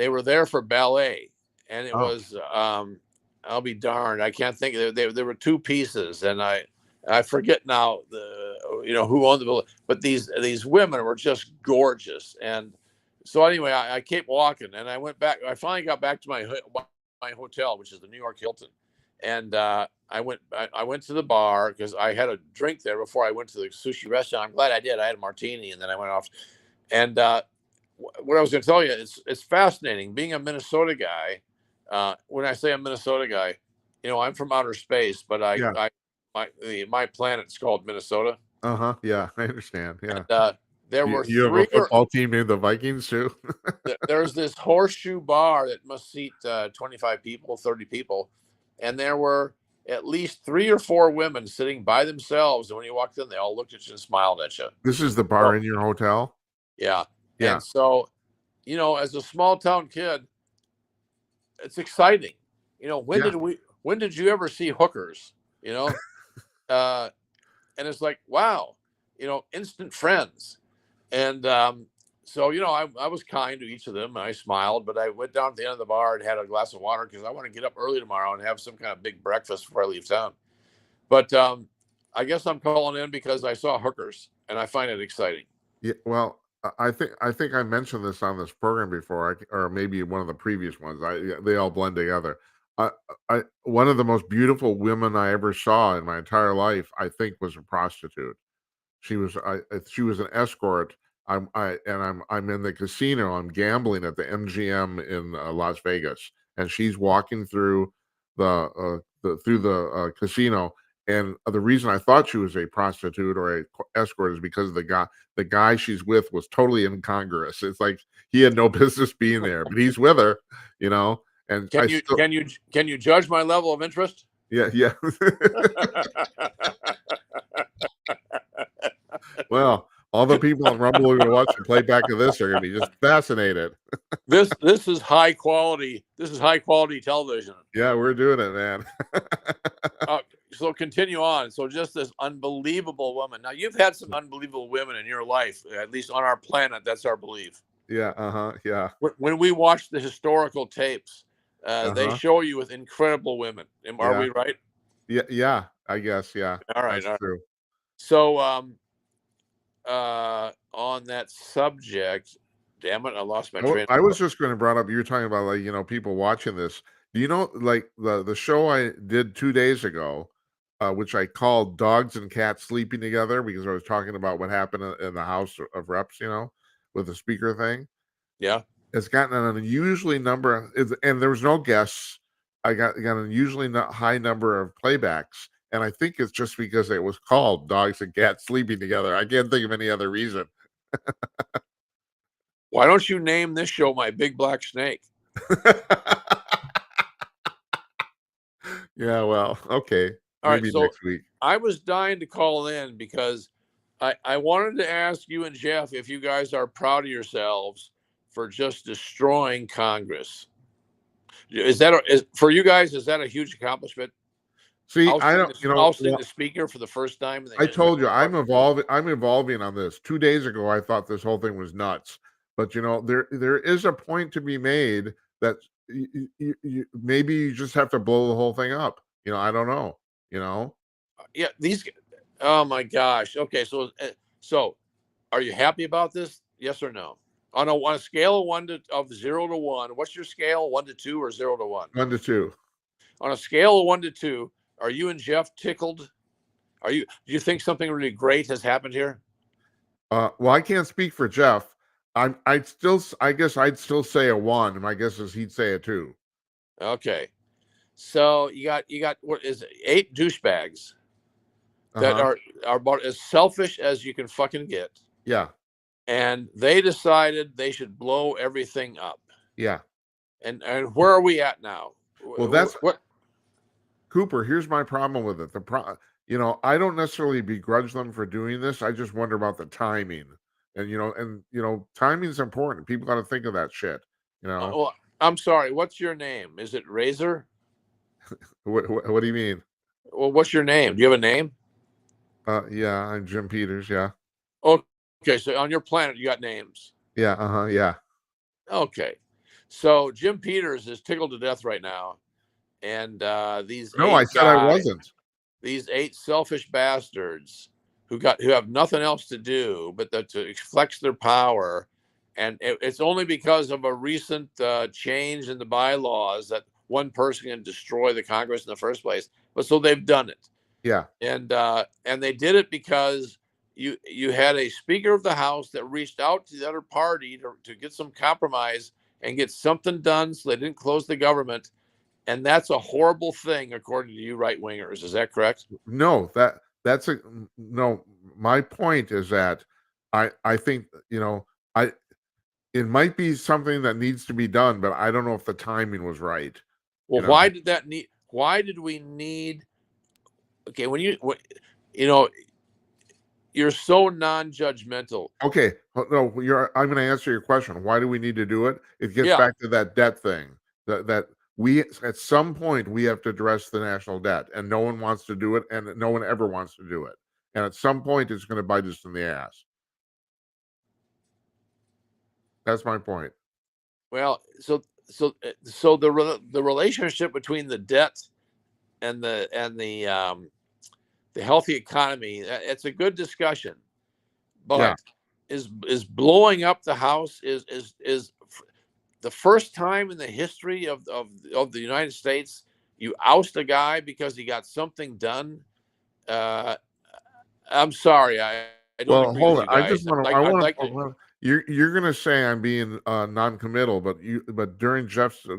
were there for ballet. And it was, I'll be darned, I can't think. There were two pieces. And I forget now who owned the building, but these women were just gorgeous. And so anyway, I kept walking, and I went back. I finally got back to my hotel, which is the New York Hilton, and I went to the bar because I had a drink there before I went to the sushi restaurant. I'm glad I did. I had a martini, and then I went off. And what I was going to tell you, it's fascinating being a Minnesota guy. When I say a Minnesota guy, I'm from outer space, but my planet's called Minnesota. Uh-huh. Yeah, I understand. Yeah. And, there were you have a football team named the Vikings too? There's this horseshoe bar that must seat 25 people, 30 people. And there were at least 3 or 4 women sitting by themselves. And when you walked in, they all looked at you and smiled at you. This is the bar in your hotel? Yeah. Yeah. And so, as a small town kid, it's exciting. When did you ever see hookers? And it's like, wow, instant friends. And so, I was kind to each of them. And I smiled, but I went down to the end of the bar and had a glass of water because I want to get up early tomorrow and have some kind of big breakfast before I leave town. But I guess I'm calling in because I saw hookers and I find it exciting. Yeah, well, I think I mentioned this on this program before, or maybe one of the previous ones. Yeah, they all blend together. I, one of the most beautiful women I ever saw in my entire life, I think, was a prostitute. She was an escort. I'm in the casino. I'm gambling at the MGM in Las Vegas, and she's walking through the casino. And the reason I thought she was a prostitute or a escort is because the guy she's with was totally incongruous. It's like he had no business being there, but he's with her, you know. And I Can you still, can you can you judge my level of interest? yeah, yeah. Well, all the people on Rumble who are going to watch the playback of this are going to be just fascinated. This is high quality. This is high quality television. Yeah, we're doing it, man. So continue on. So just this unbelievable woman. Now you've had some unbelievable women in your life, at least on our planet. That's our belief. Yeah, yeah, When we watch the historical tapes, they uh-huh, show you with incredible women. Are yeah, we right? yeah. I guess, yeah, All right. that's All right. true. So on that subject, damn it, I lost my train. I was just going to bring up. You were talking about people watching this. Do you know like the show I did 2 days ago, which I called "Dogs and Cats Sleeping Together" because I was talking about what happened in the House of Reps, with the speaker thing. Yeah. It's gotten an unusually number, and there was no guests. I got an unusually high number of playbacks, and I think it's just because it was called "Dogs and Cats Sleeping Together." I can't think of any other reason. Why don't you name this show My Big Black Snake? Yeah, well, okay, All right. maybe So next week. I was dying to call in because I wanted to ask you and Jeff if you guys are proud of yourselves for just destroying Congress. For you guys? Is that a huge accomplishment? See, I don't, Ousting well, the speaker for the first time. I told you I'm evolving on this. 2 days ago, I thought this whole thing was nuts, but there is a point to be made that maybe you just have to blow the whole thing up. I don't know. Yeah. Oh my gosh. Okay. So are you happy about this? Yes or no? On a scale of 0 to 1, what's your scale? 1 to 2 or 0 to 1? 1 to 2. On a scale of 1 to 2, are you and Jeff tickled? Do you think something really great has happened here? Well, I can't speak for Jeff. I guess I'd still say a 1. My guess is he'd say a 2. Okay. So you got what is it, 8 douchebags that Uh-huh. are about as selfish as you can fucking get. Yeah. And they decided they should blow everything up. Yeah. And where are we at now? Well, that's What? Cooper. Here's my problem with it. I don't necessarily begrudge them for doing this. I just wonder about the timing, and timing is important. People got to think of that shit. Well, I'm sorry. What's your name? Is it Razor? What do you mean? Well, what's your name? Do you have a name? Yeah, I'm Jim Peters. Yeah. Okay, so on your planet, you got names. Yeah. Uh-huh. Yeah. Okay. So Jim Peters is tickled to death right now. And No, I said I wasn't. These 8 selfish bastards who have nothing else to do but to flex their power. And it's only because of a recent change in the bylaws that one person can destroy the Congress in the first place. But so they've done it. Yeah. And they did it because you had a Speaker of the House that reached out to the other party to get some compromise and get something done so they didn't close the government. And that's a horrible thing, according to you right wingers. Is that correct? No, no. My point is that I think it might be something that needs to be done, but I don't know if the timing was right. Well, why did we need? Okay, you're so non-judgmental. Okay, no, I'm going to answer your question. Why do we need to do it? It gets back to that debt thing. That we at some point we have to address the national debt, and no one wants to do it, and no one ever wants to do it. And at some point, it's going to bite us in the ass. That's my point. Well, so the relationship between the debt and the healthy economy, it's a good discussion, but is blowing up the House is the first time in the history of the United States you oust a guy because he got something done. I'm sorry, I don't Well, agree with hold on. you I guys. just want to. I'd like to. Well, you're going to say I'm being non-committal, but during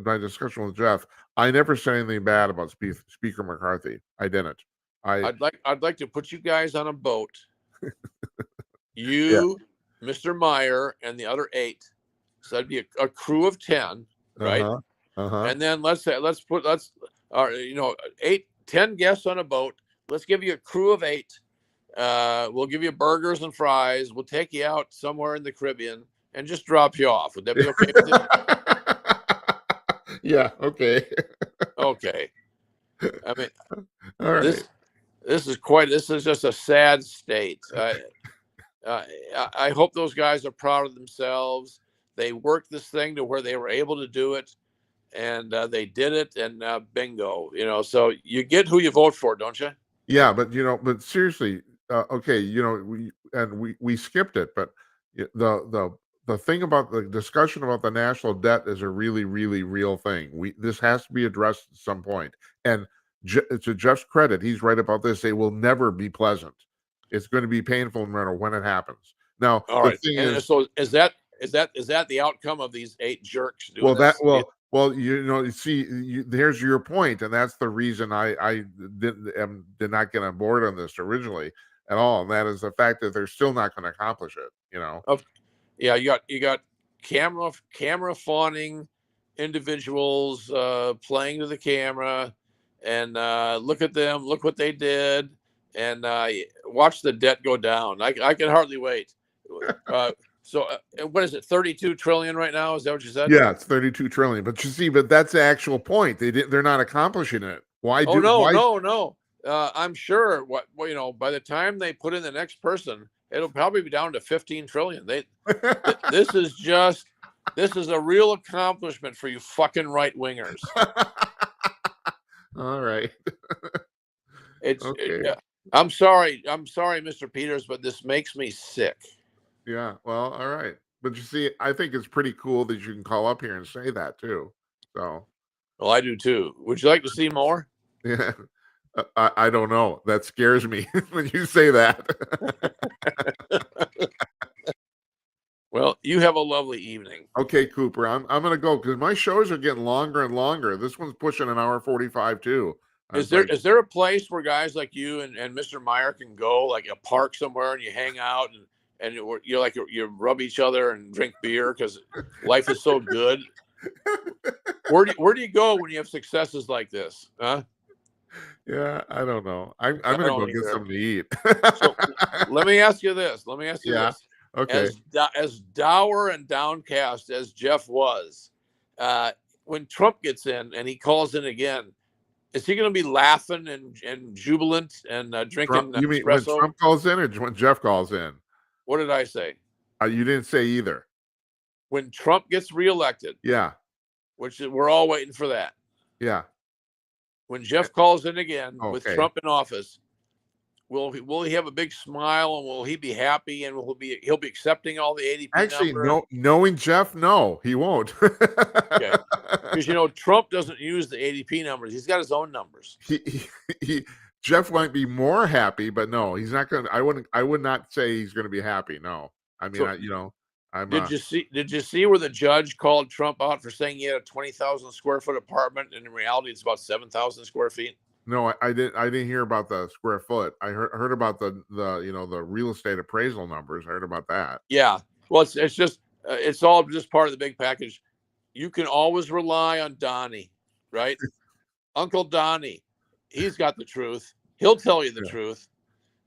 my discussion with Jeff, I never said anything bad about Speaker McCarthy. I didn't. I'd like to put you guys on a boat. Yeah. You, Mr. Meyer, and the other 8. So that'd be a crew of 10, right? Uh-huh. Uh-huh. And then let's 8, 10 guests on a boat. Let's give you a crew of 8. We'll give you burgers and fries. We'll take you out somewhere in the Caribbean and just drop you off. Would that be okay with you? Yeah. Okay. Okay. I mean, All right. this is just a sad state. I hope those guys are proud of themselves. They worked this thing to where they were able to do it, and they did it, and bingo. So you get who you vote for, don't you? Yeah, but seriously, okay, we skipped it, but the thing about the discussion about the national debt is a really, really real thing. This has to be addressed at some point. And to Jeff's credit, he's right about this. They will never be pleasant. It's going to be painful no matter when it happens. Now, All the right. thing And is, so is that the outcome of these 8 jerks doing this? you see, there's your point, and that's the reason I did not get on board on this originally at all, and that is the fact that they're still not going to accomplish it. Yeah, you got camera fawning individuals playing to the camera, and look at them, look what they did, and watch the debt go down. I can hardly wait. So what is it? 32 trillion right now? Is that what you said? Yeah, it's 32 trillion. But you see, that's the actual point. They're not accomplishing it. Why Oh do? no, Why? no. I'm sure by the time they put in the next person, it'll probably be down to 15 trillion. This is a real accomplishment for you fucking right wingers. All right. Okay. I'm sorry, Mr. Peters, but this makes me sick. Yeah. Well, all right. But you see, I think it's pretty cool that you can call up here and say that too. So. Well, I do too. Would you like to see more? Yeah. I don't know. That scares me when you say that. Well, you have a lovely evening. Okay, Cooper. I'm gonna go because my shows are getting longer and longer. This one's pushing an hour 45 too. Is there a place where guys like you and Mr. Meyer can go, like a park somewhere, and you hang out and you rub each other and drink beer because life is so good? Where do you go when you have successes like this? Huh? Yeah, I don't know. I'm gonna go get something to eat. So let me ask you this. This. Okay. As dour and downcast as Jeff was, when Trump gets in and he calls in again, is he going to be laughing and jubilant and drinking You mean espresso? when Trump calls in or when Jeff calls in? What did I say? You didn't say either. When Trump gets reelected. Yeah. Which we're all waiting for that. Yeah. When Jeff calls in again with Trump in office, will he have a big smile and will he be happy and he'll be accepting all the ADP Actually, number? knowing Jeff, no, he won't. Okay. Because Trump doesn't use the ADP numbers. He's got his own numbers. Jeff might be more happy, but no, he's not going to. I would not say he's going to be happy. No. I mean, Did you see where the judge called Trump out for saying he had a 20,000 square foot apartment and in reality it's about 7,000 square feet? No, I didn't hear about the square foot. I heard about the real estate appraisal numbers. I heard about that. Yeah. Well, it's all just part of the big package. You can always rely on Donnie, right? Uncle Donnie. He's got the truth. He'll tell you the truth.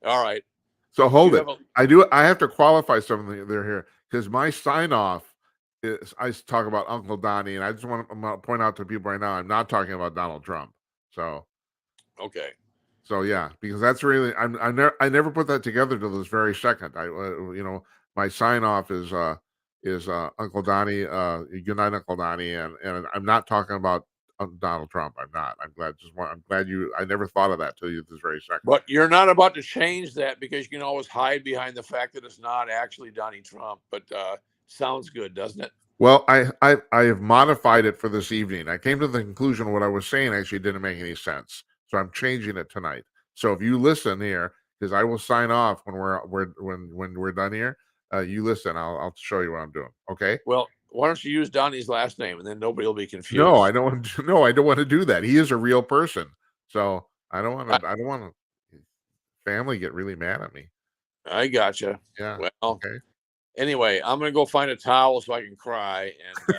All right. So hold it. I have to qualify something there here because my sign off is I talk about Uncle Donnie, and I just want to point out to people right now I'm not talking about Donald Trump. So okay. So yeah, because that's really I never put that together till this very second. My sign off is Uncle Donnie, good night, Uncle Donnie, and I'm not talking about Donald Trump. I'm not. I'm glad. I'm glad you. I never thought of that till you this very second. But you're not about to change that because you can always hide behind the fact that it's not actually Donnie Trump. But sounds good, doesn't it? Well, I have modified it for this evening. I came to the conclusion what I was saying actually didn't make any sense, so I'm changing it tonight. So if you listen here, because I will sign off when we're done here. You listen. I'll show you what I'm doing. Okay. Well, why don't you use Donnie's last name and then nobody will be confused? No, I don't want to. No, I don't want to do that. He is a real person, so I don't want to. I don't want to. Family get really mad at me. I gotcha. Yeah. Well, Okay. anyway, I'm gonna go find a towel so I can cry. And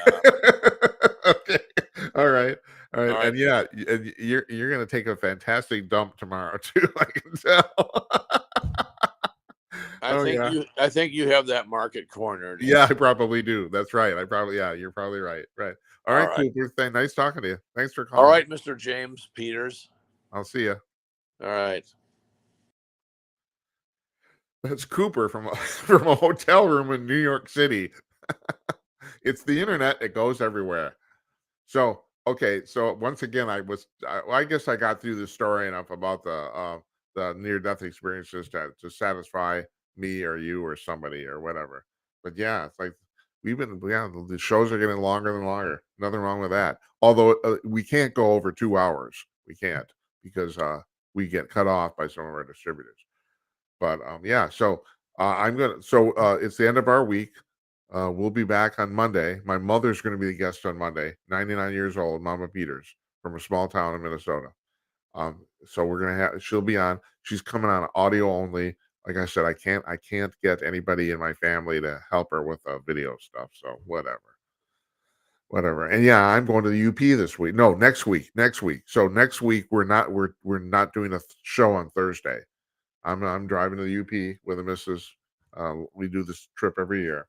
Okay. All right. All right. All right. And yeah, and you're gonna take a fantastic dump tomorrow too. I can tell. I think you have that market cornered. Yeah, I probably do. That's right. You're probably right. Right. All right, Cooper. Nice talking to you. Thanks for calling. All right, Mr. James Peters. I'll see you. All right. That's Cooper from a hotel room in New York City. It's the internet. It goes everywhere. So, okay. So once again, I guess I got through the story enough about the near-death experiences to satisfy me or you or somebody or whatever. But yeah, it's like the shows are getting longer and longer. Nothing wrong with that. Although we can't go over 2 hours. We can't because we get cut off by some of our distributors. But yeah, so it's the end of our week. We'll be back on Monday. My mother's going to be the guest on Monday. 99 years old, Mama Peters from a small town in Minnesota. So we're gonna she'll be on. She's coming on audio only. Like I said, I can't get anybody in my family to help her with video stuff. So whatever. And yeah, I'm going to the UP this week. No, next week. So next week we're not doing a show on Thursday. I'm driving to the UP with the missus. We do this trip every year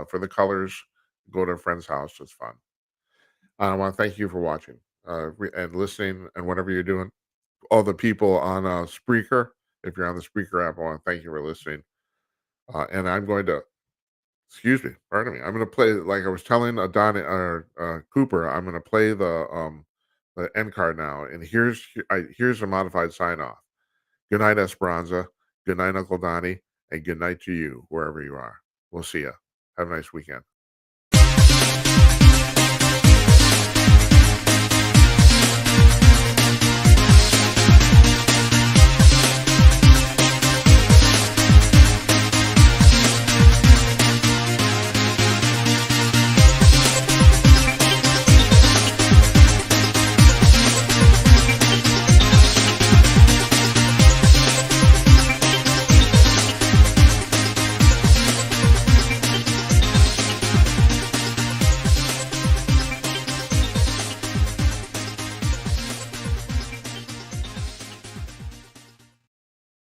for the colors. Go to a friend's house. It's fun. I want to thank you for watching and listening and whatever you're doing. All the people on Spreaker, if you're on the Spreaker app, I want to thank you for listening. And I'm going to, pardon me. I'm going to play, like I was telling Cooper, I'm going to play the end card now. And here's a modified sign off. Good night, Esperanza. Good night, Uncle Donnie. And good night to you, wherever you are. We'll see you. Have a nice weekend.